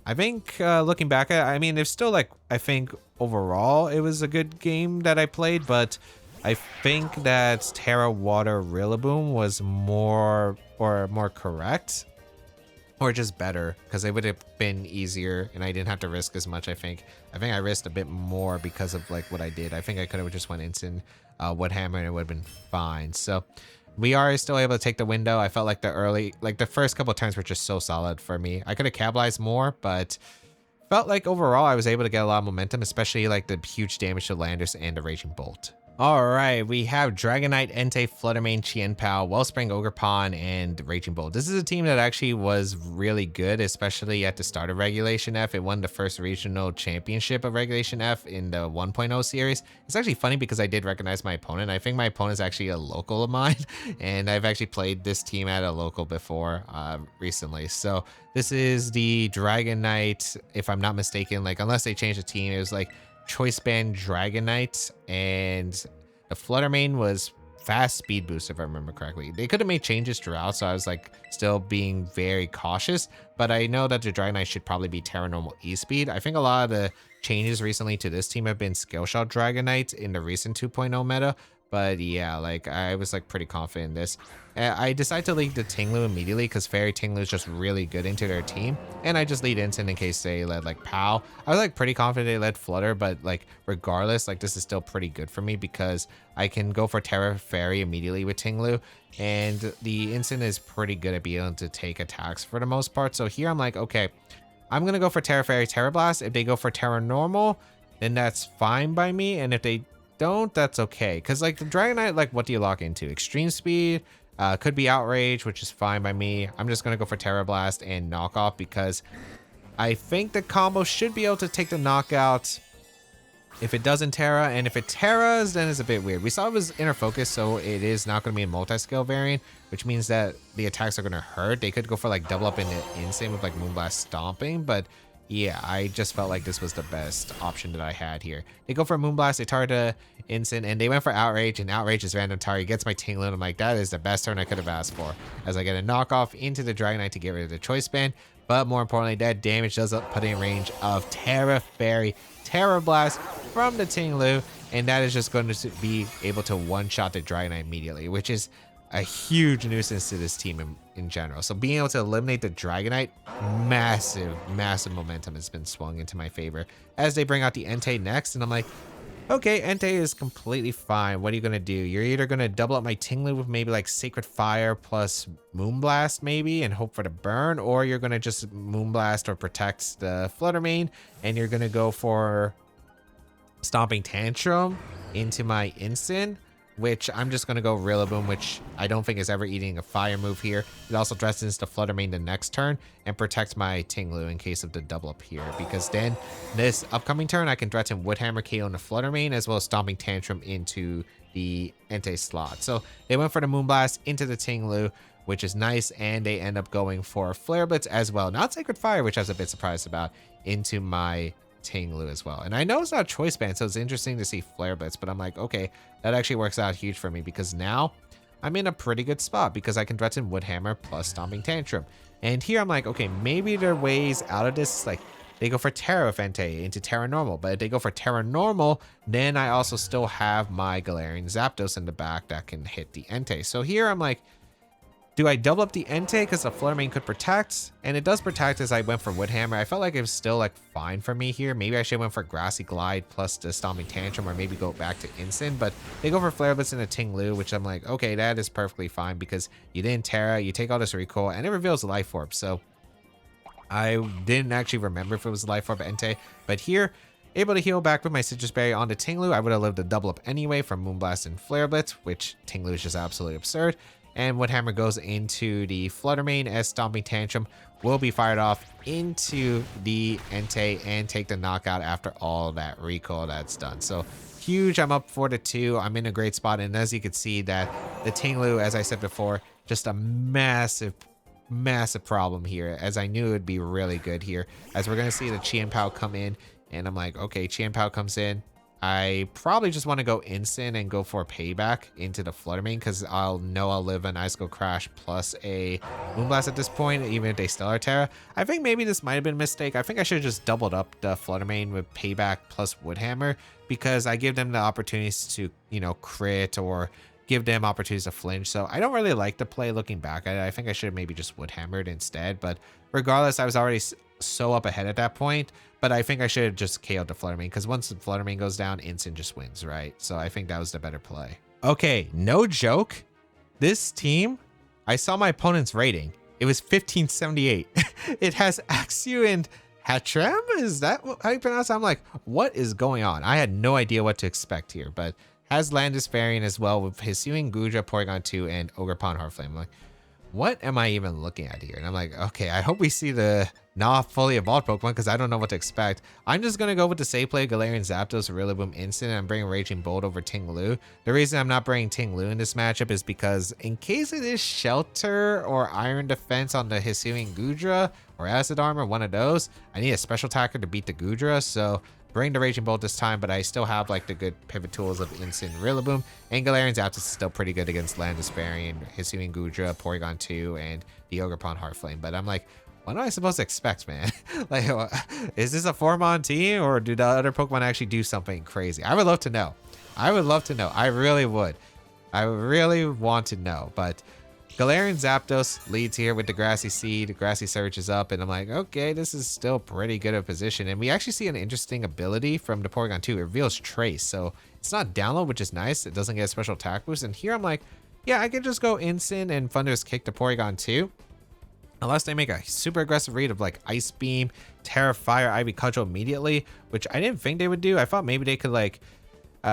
I think looking back at it, I mean, it's still like, I think overall it was a good game that I played, but I think that Terra Water Rillaboom was more correct, or just better, because it would have been easier and I didn't have to risk as much. I think I risked a bit more because of like what I did. I think I could have just went instant Wood Hammer and it would have been fine. So we are still able to take the window. I felt like the first couple of turns were just so solid for me. I could have capitalized more, but felt like overall I was able to get a lot of momentum, especially like the huge damage to Landers and the Raging Bolt. All right, we have Dragonite, Entei, Fluttermane, Chien-Pao, Wellspring Ogrepon, and Raging Bolt. This is a team that actually was really good, especially at the start of Regulation F. It won the first regional championship of Regulation F in the 1.0 series. It's actually funny because I did recognize my opponent. I think my opponent is actually a local of mine, and I've actually played this team at a local before recently. So this is the Dragonite, if I'm not mistaken, like unless they changed the team, it was like Choice Band Dragonite, and the Fluttermane was fast speed boost if I remember correctly. They could have made changes throughout, so I was like still being very cautious, but I know that the Dragonite should probably be Terra Normal E-Speed. I think a lot of the changes recently to this team have been Skill Shot Dragonite in the recent 2.0 meta, but yeah, like I was like pretty confident in this. I decided to lead the Ting-Lu immediately because Fairy Ting-Lu is just really good into their team, and I just lead Instant in case they led like POW. I was like pretty confident they led Flutter, but like regardless, like this is still pretty good for me because I can go for Terra Fairy immediately with Ting-Lu, and the Instant is pretty good at being able to take attacks for the most part. So here I'm like, okay, I'm gonna go for Terra Fairy, Terra Blast. If they go for Terra Normal, then that's fine by me, and if they don't, that's okay, because like the Dragonite, like what do you lock into? Extreme Speed, could be Outrage, which is fine by me. I'm just gonna go for Terra Blast and Knockoff because I think the combo should be able to take the knockout if it doesn't Terra, and if it Terras, then it's a bit weird. We saw it was Inner Focus, so it is not gonna be a multi-scale variant, which means that the attacks are gonna hurt. They could go for like double up in the Insane with like Moonblast Stomping, but yeah, I just felt like this was the best option that I had here. They go for Moonblast, they target Instant, and they went for Outrage, and Outrage is random target, gets my Ting-Lu, and I'm like, that is the best turn I could have asked for, as I get a knockoff into the Dragonite to get rid of the Choice Band. But more importantly, that damage does put in range of Terra Fairy, Terra Blast from the Ting-Lu, and that is just going to be able to one-shot the Dragonite immediately, which is a huge nuisance to this team in general. So being able to eliminate the Dragonite, massive momentum has been swung into my favor as they bring out the Entei next, and I'm like, okay, Entei is completely fine. What are you gonna do? You're either gonna double up my Ting-Lu with maybe like Sacred Fire plus Moonblast maybe and hope for the burn, or you're gonna just Moonblast or protect the Fluttermane and you're gonna go for Stomping Tantrum into my Instant, which I'm just going to go Rillaboom, which I don't think is ever eating a fire move here. It also threatens to Fluttermane the next turn and protects my Ting-Lu in case of the double up here, because then this upcoming turn I can threaten Wood Hammer KO on the Fluttermane as well as Stomping Tantrum into the Entei slot. So they went for the Moonblast into the Ting-Lu, which is nice, and they end up going for Flare Blitz as well. Not Sacred Fire, which I was a bit surprised about, into my Ting-Lu as well. And I know it's not Choice Band, so it's interesting to see Flare Blitz, but I'm like, okay, that actually works out huge for me because now I'm in a pretty good spot because I can threaten Wood Hammer plus Stomping Tantrum. And here I'm like, okay, maybe there are ways out of this. Like, they go for Terra with Entei into Terra Normal. But if they go for Terra Normal, then I also still have my Galarian Zapdos in the back that can hit the Entei. So here I'm like, do I double up the Entei because the Flutter Mane could protect? And it does protect as I went for Wood Hammer. I felt like it was still like fine for me here. Maybe I should have went for Grassy Glide plus the Stomping Tantrum, or maybe go back to Incin. But they go for Flare Blitz and a Ting-Lu, which I'm like, okay, that is perfectly fine because you didn't Terra, you take all this recoil, and it reveals a Life Orb. So I didn't actually remember if it was a Life Orb Entei. But here, able to heal back with my Citrus Berry onto Ting-Lu. I would have lived a double up anyway from Moonblast and Flare Blitz, which Ting-Lu is just absolutely absurd. And Wood Hammer goes into the Flutter Mane as Stomping Tantrum will be fired off into the Entei and take the knockout after all that recoil that's done. So huge, I'm up 4-2. I'm in a great spot. And as you can see that the Ting-Lu, as I said before, just a massive problem here, as I knew it would be really good here, as we're going to see the Chien-Pao come in. And I'm like, okay, Chien-Pao comes in. I probably just want to go Incin and go for Payback into the Flutter Mane because I'll live an Icicle Crash plus a Moonblast at this point, even if they Stellar Terra. I think maybe this might have been a mistake. I think I should have just doubled up the Flutter Mane with Payback plus Wood Hammer because I give them the opportunities to, you know, crit or give them opportunities to flinch. So I don't really like the play looking back at it. I think I should have maybe just Wood Hammered instead. But regardless, I was already so up ahead at that point. But I think I should have just KO'd the Flutter Mane because once the Flutter Mane goes down, Incin just wins, right? So I think that was the better play. Okay, no joke. This team, I saw my opponent's rating. It was 1578. It has Axew and Hattrem? Is that how you pronounce it? I'm like, what is going on? I had no idea what to expect here, but has Landis variant as well with Hisuian, Gudra, Porygon 2, and Ogrepon Heartflame. I'm like, what am I even looking at here? And I'm like, okay, I hope we see the not fully evolved Pokemon because I don't know what to expect. I'm just going to go with the safe play Galarian Zapdos, Rillaboom Instant, and I'm bringing Raging Bolt over Ting-Lu. The reason I'm not bringing Ting-Lu in this matchup is because in case it is Shelter or Iron Defense on the Hisuian Gudra or Acid Armor, one of those, I need a special attacker to beat the Gudra, so bring the Raging Bolt this time, but I still have like the good pivot tools of Instant Rillaboom, and Galarian Zapdos is still pretty good against Landis Variant, Hisuian Gudra, Porygon 2, and the Ogrepon Heartflame. But I'm like, what am I supposed to expect, man? Like, is this a 4-mon team, or do the other Pokemon actually do something crazy? I would love to know. I would love to know. I really would. I really want to know, but Galarian Zapdos leads here with the Grassy Seed. Grassy Surge is up, and I'm like, okay, this is still pretty good of position. And we actually see an interesting ability from the Porygon 2. It reveals Trace, so it's not download, which is nice. It doesn't get a special attack boost. And here I'm like, yeah, I could just go Incin and Thunderous Kick the Porygon 2. Unless they make a super aggressive read of like Ice Beam, Terra Fire, Ivy Cudgel immediately, which I didn't think they would do. I thought maybe they could like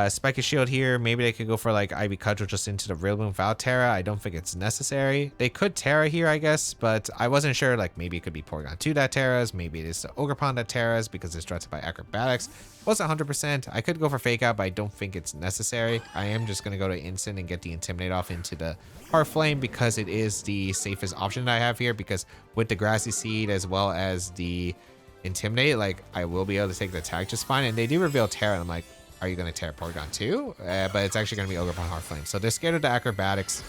Spike a Shield here. Maybe they could go for like Ivy Cudgel just into the Rillaboom without Terra. I don't think it's necessary. They could Terra here, I guess, but I wasn't sure. Like maybe it could be Porygon 2 that Terras. Maybe it is the Ogrepon that Terras because it's threatened by Acrobatics. Wasn't 100%. I could go for Fake Out, but I don't think it's necessary. I am just going to go to Instant and get the Intimidate off into the Heartflame because it is the safest option that I have here, because with the Grassy Seed as well as the Intimidate, like I will be able to take the attack just fine. And they do reveal Terra, and I'm like, are you going to Terra Porygon 2? But it's actually going to be Ogrepon Heartflame. So they're scared of the Acrobatics,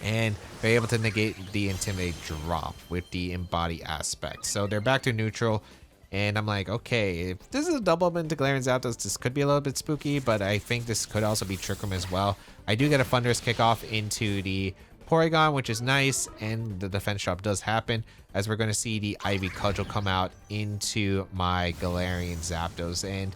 and they're able to negate the Intimidate drop with the Embody aspect. So they're back to neutral, and I'm like, okay, if this is a double up into Galarian Zapdos, this could be a little bit spooky, but I think this could also be Trick Room as well. I do get a Thunderous Kickoff into the Porygon, which is nice, and the defense drop does happen, as we're going to see the Ivy Cudgel come out into my Galarian Zapdos, and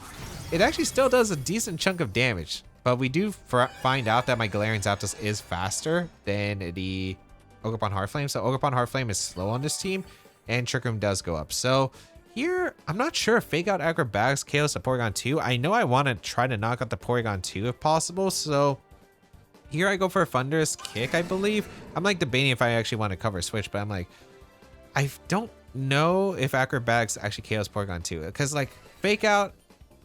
it actually still does a decent chunk of damage, but we do find out that my Galarian Zapdos is faster than the Ogrepon Heartflame, so Ogrepon Heartflame is slow on this team, and Trick Room does go up. So here, I'm not sure if Fake Out Acrobatics KOs the Porygon 2. I know I want to try to knock out the Porygon 2 if possible, so here I go for a Thunderous Kick, I believe. I'm like debating if I actually want to cover Switch, but I'm like, I don't know if Acrobatics actually KOs Porygon 2, because like Fake Out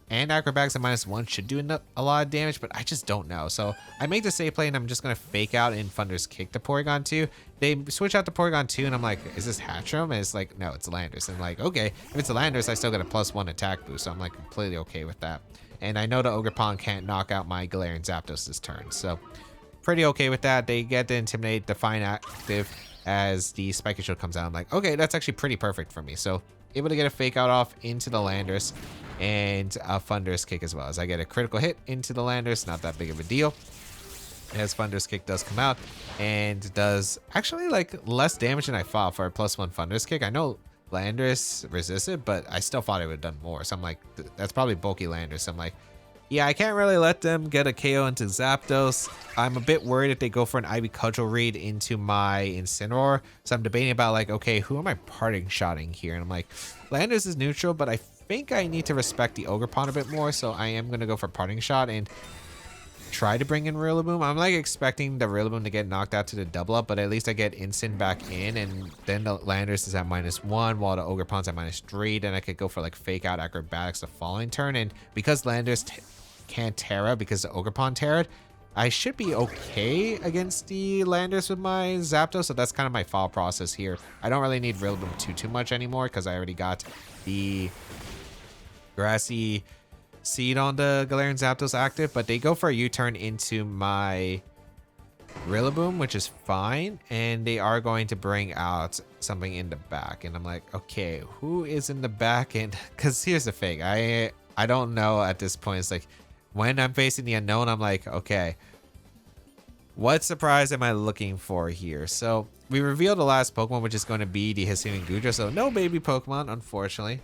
and Acrobatics at -1 should do a lot of damage, but I just don't know. So I make the safe play, and I'm just going to Fake Out and Thunderous Kick the Porygon 2. They switch out the Porygon 2, and I'm like, is this Hattrem? And it's like, no, it's Landorus. And I'm like, okay, if it's a Landorus, I still get a +1 attack boost, so I'm like completely okay with that. And I know the Ogrepon can't knock out my Galarian Zapdos this turn, so pretty okay with that. They get to Intimidate, Define active as the Spike Shield comes out. I'm like, okay, that's actually pretty perfect for me. So able to get a fake out off into the Landorus and a Thunderous Kick as well, as I get a critical hit into the Landorus. Not that big of a deal, as Thunderous Kick does come out and does actually like less damage than I thought for a +1 Thunderous Kick. I know Landorus resisted, but I still thought it would have done more. So I'm like, that's probably bulky Landorus. I'm like, yeah, I can't really let them get a KO into Zapdos. I'm a bit worried if they go for an Ivy Cudgel read into my Incineroar. So I'm debating about like, okay, who am I parting shotting here? And I'm like, Landorus is neutral, but I think I need to respect the Ogrepon a bit more. So I am going to go for parting shot and try to bring in Rillaboom. I'm like expecting the Rillaboom to get knocked out to the double up, but at least I get Incin back in, and then the Landorus is at -1 while the Ogrepon's at -3. Then I could go for like fake out acrobatics the following turn, and because Landorus can't Terra because the Ogrepon Terra'd, I should be okay against the Landorus with my Zapdos. So that's kind of my thought process here. I don't really need Rillaboom too much anymore because I already got the Grassy Seed on the Galarian Zapdos active, but they go for a U-turn into my Rillaboom, which is fine, and they are going to bring out something in the back, and I'm like, okay, who is in the back? And because here's the thing, I don't know at this point. It's like when I'm facing the unknown, I'm like, okay, what surprise am I looking for here? So we revealed the last Pokemon, which is going to be the Hisuian Goodra, so no baby Pokemon, unfortunately,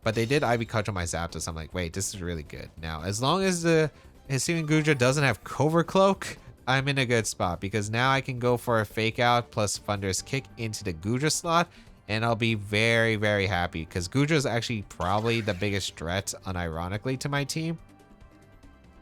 but they did Ivy Cudgel my Zapdos. I'm like, wait, this is really good. Now, as long as the Hisuian Goodra doesn't have Cover Cloak, I'm in a good spot, because now I can go for a fake out plus Thunderous Kick into the Goodra slot, and I'll be very, very happy, because Goodra is actually probably the biggest threat, unironically, to my team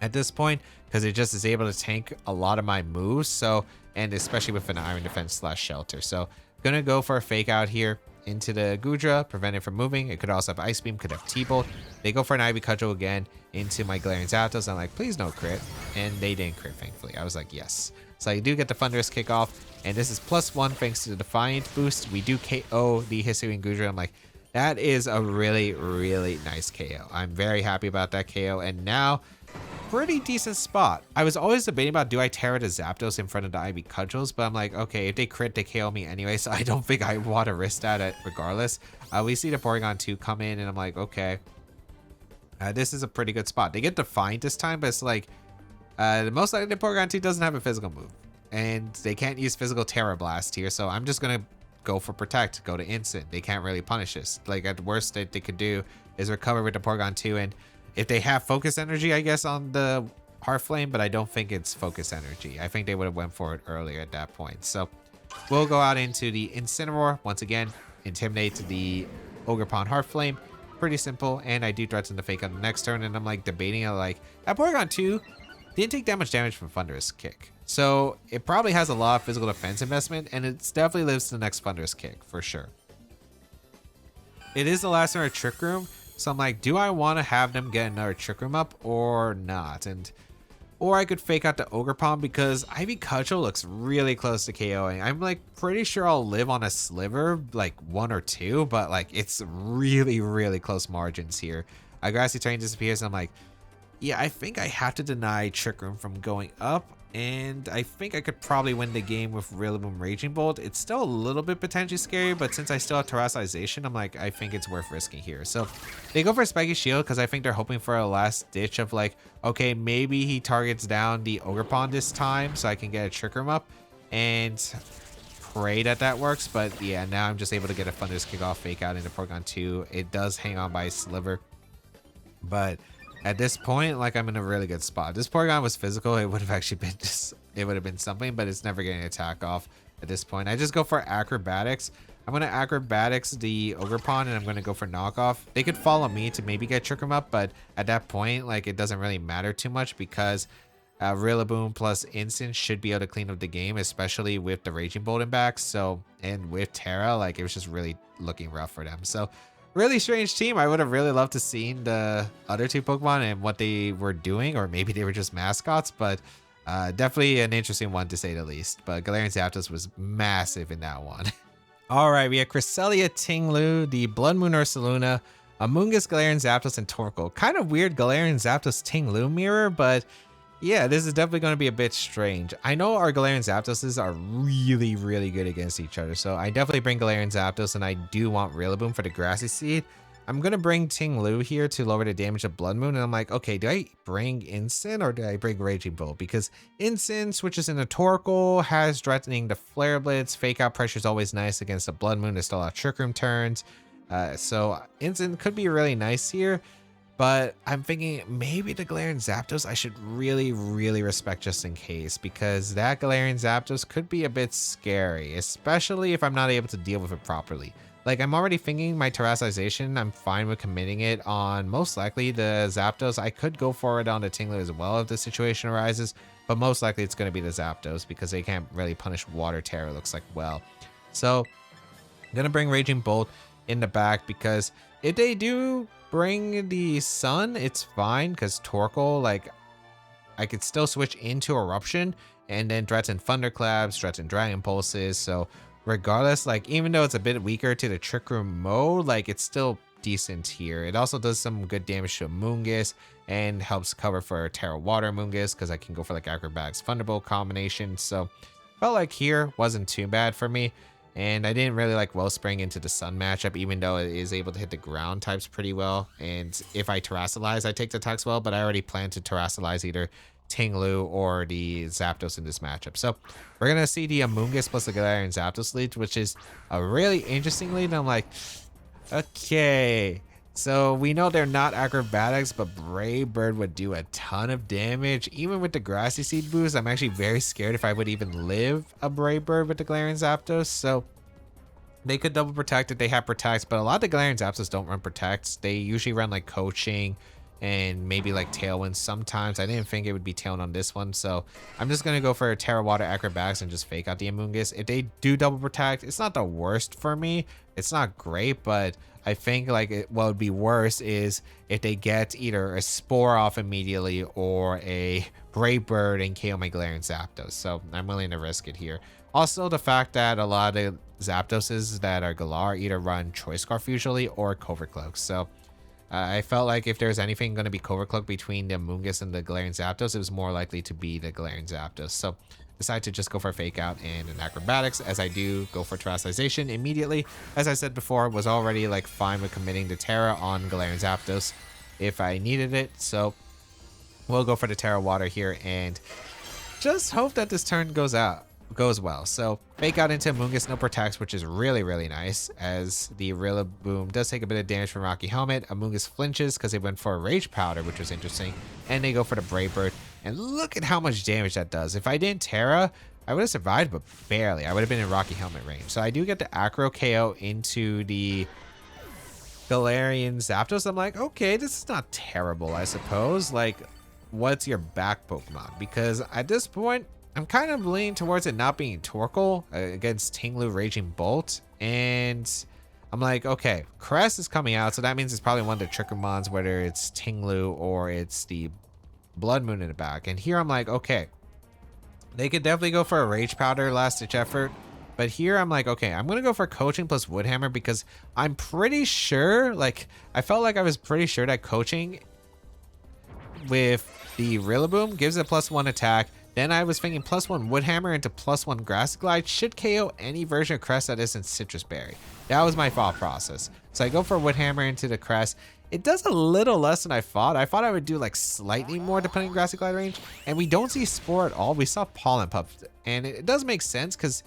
at this point, because it just is able to tank a lot of my moves. So, and especially with an Iron Defense / Shelter. So gonna go for a fake out here into the Goodra, prevent it from moving. It could also have Ice Beam, could have T-Bolt. They go for an Ivy Cudgel again into my Galarian Zapdos. I'm like, please no crit. And they didn't crit, thankfully. I was like, yes. So I do get the Thunderous Kick off, and this is +1 thanks to the Defiant boost. We do KO the Hisuian Goodra. I'm like, that is a really, really nice KO. I'm very happy about that KO, and now pretty decent spot. I was always debating about, do I Terra the Zapdos in front of the Ivy Cudgels, but I'm like, okay, if they crit, they KO me anyway, so I don't think I want to risk that regardless. We see the Porygon 2 come in, and I'm like, okay, this is a pretty good spot. They get Defiant this time, but it's like, most likely the Porygon 2 doesn't have a physical move, and they can't use physical Terra Blast here, so I'm just gonna go for Protect, go to Instant. They can't really punish this. Like, at the worst that they could do is recover with the Porygon 2, and if they have Focus Energy, I guess, on the Heart Flame, but I don't think it's Focus Energy. I think they would have went for it earlier at that point. So we'll go out into the Incineroar. Once again, intimidate the Ogrepon Heart Flame. Pretty simple, and I do threaten to fake on the next turn, and I'm like debating it, like, that Porygon 2 didn't take that much damage from Thunderous Kick. So it probably has a lot of physical defense investment, and it definitely lives to the next Thunderous Kick, for sure. It is the last turn of Trick Room. So I'm like, do I want to have them get another Trick Room up or not? Or I could fake out the Ogrepon, because Ivy Cudgel looks really close to KOing. I'm like pretty sure I'll live on a sliver, like 1 or 2, but like it's really, really close margins here. Grassy Terrain disappears, and I'm like, yeah, I think I have to deny Trick Room from going up, and I think I could probably win the game with Rillaboom Raging Bolt. It's still a little bit potentially scary, but since I still have Terrestrialization, I'm like, I think it's worth risking here. So they go for a Spiky Shield, because I think they're hoping for a last ditch of like, okay, maybe he targets down the Ogrepon this time so I can get a Trick Room up, and pray that that works. But yeah, now I'm just able to get a Thunderous Kick off fake out into Porygon 2. It does hang on by a sliver, but at this point, like, I'm in a really good spot. This Porygon was physical, it would have actually been it would have been something, but it's never getting an attack off at this point. I just go for Acrobatics. I'm going to Acrobatics the Ogrepon, and I'm going to go for Knockoff. They could follow me to maybe get Trick 'em up, but at that point, like, it doesn't really matter too much, because Rillaboom plus Instant should be able to clean up the game, especially with the Raging Bolt in back. So, and with Terra, like, it was just really looking rough for them. So, really strange team. I would have really loved to seen the other 2 Pokemon and what they were doing, or maybe they were just mascots, but definitely an interesting one to say the least. But Galarian Zapdos was massive in that one. All right, we have Cresselia, Ting-Lu, the Blood Moon Ursaluna, Amoonguss, Galarian Zapdos, and Torkoal. Kind of weird Galarian Zapdos Ting-Lu mirror, but Yeah, this is definitely going to be a bit strange. I know our Galarian Zapdoses are really, really good against each other, so I definitely bring Galarian Zapdos, and I do want Rillaboom for the Grassy Seed. I'm going to bring Ting-Lu here to lower the damage of Blood Moon, and I'm like, okay, do I bring Incin or do I bring Raging Bull? Because Incin switches into Torkoal, has threatening the Flare Blitz, Fake Out Pressure is always nice against the Blood Moon, there's still a lot of Trick Room turns, so Incin could be really nice here. But I'm thinking maybe the Galarian Zapdos I should really, really respect just in case, because that Galarian Zapdos could be a bit scary, especially if I'm not able to deal with it properly. Like, I'm already thinking my Terastization, I'm fine with committing it on most likely the Zapdos. I could go for it on the Ting-Lu as well if the situation arises, but most likely it's going to be the Zapdos because they can't really punish Water Terror, looks like well. So, I'm going to bring Raging Bolt in the back because if they do bring the Sun, it's fine because Torkoal, like, I could still switch into Eruption and then threaten Thunderclaps, threaten Dragon Pulses. So regardless, like, even though it's a bit weaker to the Trick Room mode, like, it's still decent here. It also does some good damage to Moongus and helps cover for Terra Water Moongus because I can go for like Acrobatics Thunderbolt combination. So felt like here wasn't too bad for me. And I didn't really like Wellspring into the Sun matchup, even though it is able to hit the ground types pretty well. And if I Terrasilize, I take the attacks well, but I already plan to Terrasilize either Ting-Lu or the Zapdos in this matchup. So we're going to see the Amoonguss plus the Galarian Zapdos lead, which is a really interesting lead. And I'm like, okay. So we know they're not acrobatics, but Brave Bird would do a ton of damage. Even with the Grassy Seed boost, I'm actually very scared if I would even live a Brave Bird with the Galarian Zapdos. So they could double protect if they have protects, but a lot of the Galarian Zapdos don't run protects. They usually run like coaching and maybe like Tailwind sometimes. I didn't think it would be Tailwind on this one, so I'm just going to go for Terra Water Acrobatics and just fake out the Amoonguss. If they do double protect, it's not the worst for me. It's not great, but I think like what would be worse is if they get either a Spore off immediately or a Brave Bird and KO my Galarian Zapdos. So I'm willing to risk it here. Also, the fact that a lot of Zapdoses that are Galar either run Choice Scarf usually or Covert Cloak. So I felt like if there's anything going to be Covert Cloak between the Amoonguss and the Galarian Zapdos, it was more likely to be the Galarian Zapdos. So decide to just go for a Fake Out and an Acrobatics, as I do go for Terastization immediately. As I said before, was already like fine with committing the Terra on Galarian Zapdos if I needed it. So we'll go for the Terra Water here and just hope that this turn goes well. So Fake Out into Amoonguss, no protects, which is really, really nice, as the Rillaboom does take a bit of damage from Rocky Helmet. Amoonguss flinches because they went for a Rage Powder, which was interesting, and they go for the Brave Bird. And look at how much damage that does. If I didn't Terra, I would have survived, but barely. I would have been in Rocky Helmet range. So I do get the Acro KO into the Galarian Zapdos. I'm like, okay, this is not terrible, I suppose. Like, what's your back Pokemon? Because at this point, I'm kind of leaning towards it not being Torkoal against Ting-Lu Raging Bolt. And I'm like, okay, Cress is coming out, so that means it's probably one of the Trick Mons, whether it's Ting-Lu or it's the Blood Moon in the back. And here I'm like, okay, they could definitely go for a Rage Powder last ditch effort. But here I'm like, okay, I'm going to go for Coaching plus Woodhammer because I'm pretty sure, like, I felt like I was pretty sure that Coaching with the Rillaboom gives a +1 attack. Then I was thinking +1 Woodhammer into +1 Grassy Glide should KO any version of Crest that isn't Citrus Berry. That was my thought process. So I go for Woodhammer into the Crest. It does a little less than I thought. I thought I would do like slightly more depending on Grassy Glide range. And we don't see Spore at all. We saw Pollen Puff. And it does make sense because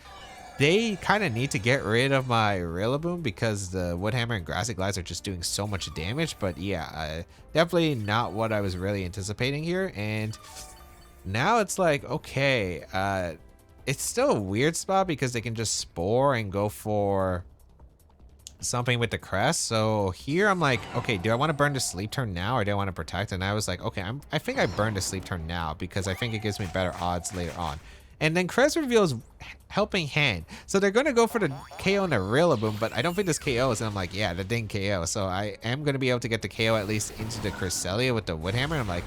they kind of need to get rid of my Rillaboom because the Woodhammer and Grassy Glides are just doing so much damage. But yeah, definitely not what I was really anticipating here. And now it's like, okay, it's still a weird spot because they can just Spore and go for something with the Crest. So here I'm like, okay, do I want to burn the Sleep Turn now or do I want to Protect? And I was like, okay, I think I burned the Sleep Turn now because I think it gives me better odds later on. And then Crest reveals Helping Hand. So they're going to go for the KO and the Rillaboom, but I don't think this KOs. And I'm like, yeah, that didn't KO. So I am going to be able to get the KO at least into the Cresselia with the Woodhammer. And I'm like,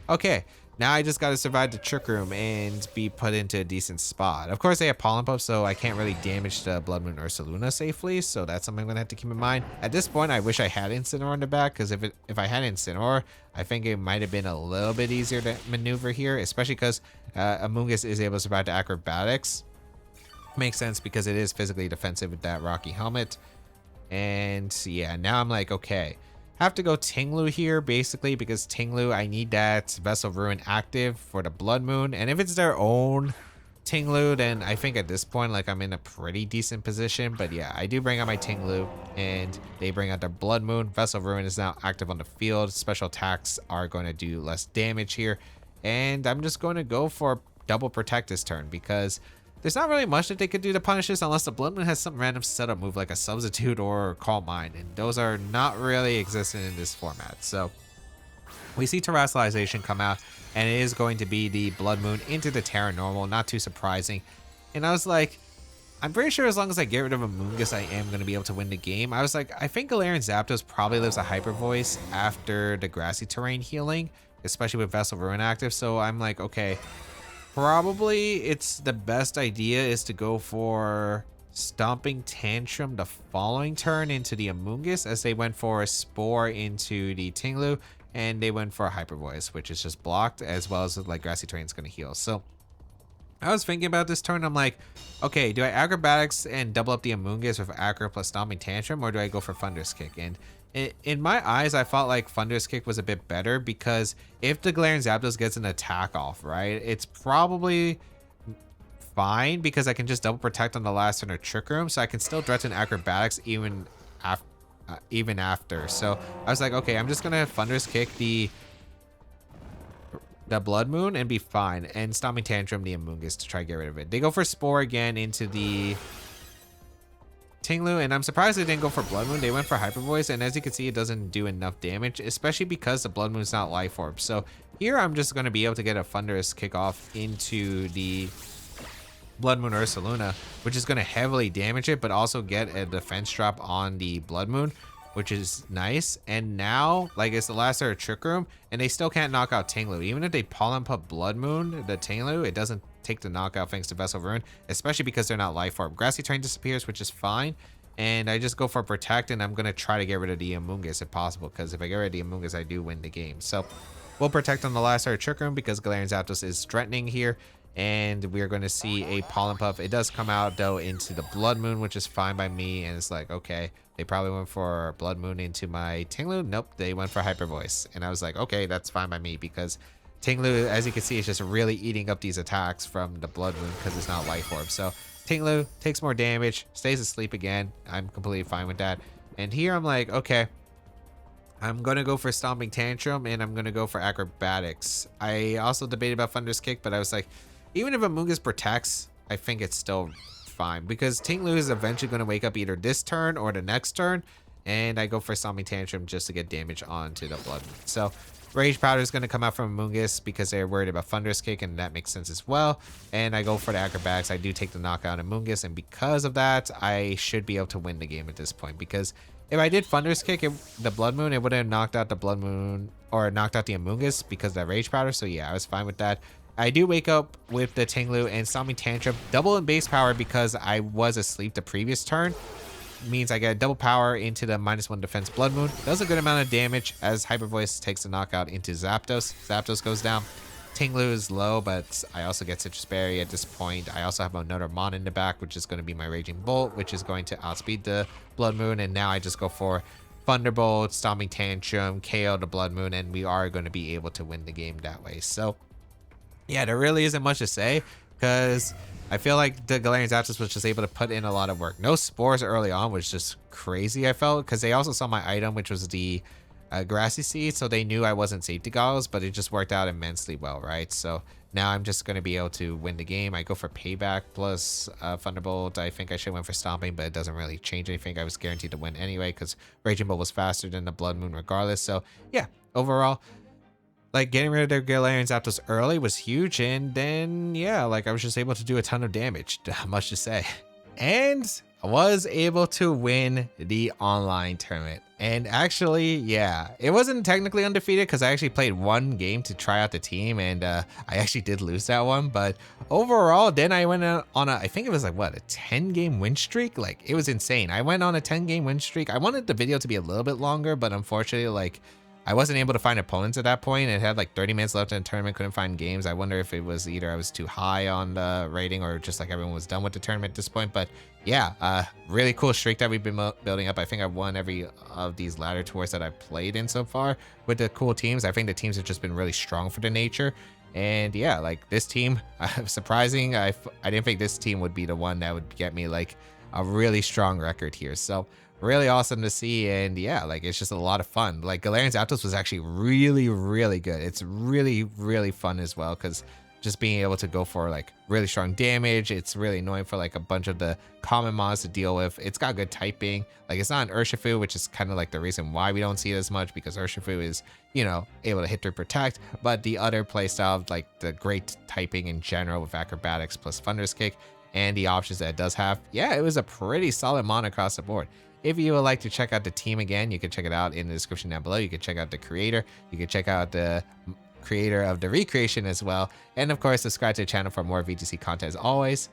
okay, Now I just got to survive the Trick Room and be put into a decent spot. Of course, they have Pollen Puff, so I can't really damage the Blood Moon Ursaluna safely, so that's something I'm going to have to keep in mind. At this point, I wish I had Incineroar in the back, because if I had Incineroar, I think it might have been a little bit easier to maneuver here, especially because Amoonguss is able to survive the acrobatics. Makes sense because it is physically defensive with that Rocky Helmet. And yeah, now I'm like, okay. Have to go Ting-Lu here basically because Ting-Lu, I need that Vessel Ruin active for the Blood Moon, and if it's their own Ting-Lu, then I think at this point like I'm in a pretty decent position. But yeah, I do bring out my Ting-Lu and they bring out their Blood Moon. Vessel Ruin is now active on the field. Special attacks are going to do less damage here, and I'm just going to go for double protect this turn because there's not really much that they could do to punish this unless the Blood Moon has some random setup move like a Substitute or Calm Mind, and those are not really existent in this format. So we see Terrestrialization come out, and it is going to be the Blood Moon into the Terra Normal, not too surprising. And I was like, I'm pretty sure as long as I get rid of Amoonguss, I am going to be able to win the game. I was like, I think Galarian Zapdos probably lives a Hyper Voice after the Grassy Terrain healing, especially with Vessel Ruin active. So I'm like, okay, probably it's the best idea is to go for Stomping Tantrum the following turn into the Amoonguss, as they went for a Spore into the Ting-Lu, and they went for a Hyper Voice, which is just blocked, as well as like Grassy Terrain's going to heal. So I was thinking about this turn. I'm like, okay, do I Acrobatics and double up the Amoonguss with Acro plus Stomping Tantrum, or do I go for Thunderous Kick? And in my eyes, I felt like Thunderous Kick was a bit better because if the Galarian Zapdos gets an attack off, right, it's probably fine because I can just double protect on the last turn of Trick Room, so I can still threaten Acrobatics even after. So I was like, okay, I'm just gonna Thunderous Kick the Blood Moon and be fine, and Stomping Tantrum the Amoonguss to try to get rid of it. They go for Spore again into the Ting-Lu, and I'm surprised they didn't go for Blood Moon. They went for Hyper Voice, and as you can see, it doesn't do enough damage, especially because the Blood Moon's not Life Orb. So here I'm just going to be able to get a Thunderous Kick off into the Blood Moon Ursaluna, which is going to heavily damage it, but also get a defense drop on the Blood Moon, which is nice. And now, like, it's the last turn of Trick Room, and they still can't knock out Ting-Lu. Even if they Pollen Puff Blood Moon, the Ting-Lu, it doesn't take the knockout thanks to Vessel Ruin, especially because they're not Life Orb. Grassy Terrain disappears, which is fine, and I just go for Protect, and I'm going to try to get rid of the Amoonguss if possible, because if I get rid of the Amoonguss, I do win the game. So we'll Protect on the last turn of Trick Room because Galarian Zapdos is threatening here, and we're going to see a Pollen Puff. It does come out, though, into the Blood Moon, which is fine by me, and it's like, okay, they probably went for Blood Moon into my Ting-Lu. Nope, they went for Hyper Voice, and I was like, okay, that's fine by me because Ting-Lu, as you can see, is just really eating up these attacks from the Blood Moon because it's not Life Orb. So Ting-Lu takes more damage, stays asleep again. I'm completely fine with that. And here I'm like, okay, I'm going to go for Stomping Tantrum, and I'm going to go for Acrobatics. I also debated about Thunderous Kick, but I was like, even if Amoonguss protects, I think it's still fine because Ting-Lu is eventually going to wake up either this turn or the next turn, and I go for Stomping Tantrum just to get damage onto the Blood Moon. So Rage Powder is going to come out from Amoonguss because they're worried about Thunderous Kick, and that makes sense as well. And I go for the Acrobatics. I do take the knockout on Amoonguss, and because of that, I should be able to win the game at this point. Because if I did Thunderous Kick the Blood Moon, it would have knocked out the Blood Moon, or knocked out the Amoonguss because of that Rage Powder. So yeah, I was fine with that. I do wake up with the Ting-Lu and Stomping Tantrum, double in base power because I was asleep the previous turn. Means I get double power into the -1 defense Blood Moon. Does a good amount of damage as Hyper Voice takes the knockout into Zapdos. Zapdos goes down. Ting-Lu is low, but I also get Citrus Berry at this point. I also have another Mon in the back, which is going to be my Raging Bolt, which is going to outspeed the Blood Moon. And now I just go for Thunderbolt, Stomping Tantrum, KO the Blood Moon, and we are going to be able to win the game that way. So yeah, there really isn't much to say because I feel like the Galarian Zapdos was just able to put in a lot of work. No Spores early on was just crazy, I felt, because they also saw my item, which was the Grassy Seed, so they knew I wasn't Safety Goggles, but it just worked out immensely well, right? So now I'm just going to be able to win the game. I go for Payback plus Thunderbolt. I think I should have went for Stomping, but it doesn't really change anything. I was guaranteed to win anyway because Raging Bolt was faster than the Blood Moon regardless. So yeah, overall, like, getting rid of their Galarian Zapdos early was huge, and then, yeah, like, I was just able to do a ton of damage. Much to say. and I was able to win the online tournament. And actually, yeah, it wasn't technically undefeated because I actually played one game to try out the team, and I actually did lose that one. But overall, then I went on a, I think it was like what, a 10-game win streak? Like, it was insane. I went on a 10-game win streak. I wanted the video to be a little bit longer, but unfortunately, like, I wasn't able to find opponents at that point. It had like 30 minutes left in the tournament, couldn't find games. I wonder if it was either I was too high on the rating or just like everyone was done with the tournament at this point. But yeah, really cool streak that we've been building up. I think I've won every of these ladder tours that I've played in so far with the cool teams. I think the teams have just been really strong for the nature. And yeah, like this team, surprising. I didn't think this team would be the one that would get me like a really strong record here. So really awesome to see, and yeah, like it's just a lot of fun. Like Galarian Zapdos was actually really good. It's really fun as well, because just being able to go for like really strong damage, it's really annoying for like a bunch of the common mons to deal with. It's got good typing. Like it's not an Urshifu, which is kind of like the reason why we don't see it as much, because Urshifu is, you know, able to hit through protect, but the other playstyle, like the great typing in general with acrobatics plus thunderous kick and the options that it does have, yeah, it was a pretty solid mon across the board. If you would like to check out the team again, you can check it out in the description down below. You can check out the creator. You can check out the creator of the recreation as well. And of course, subscribe to the channel for more VGC content as always.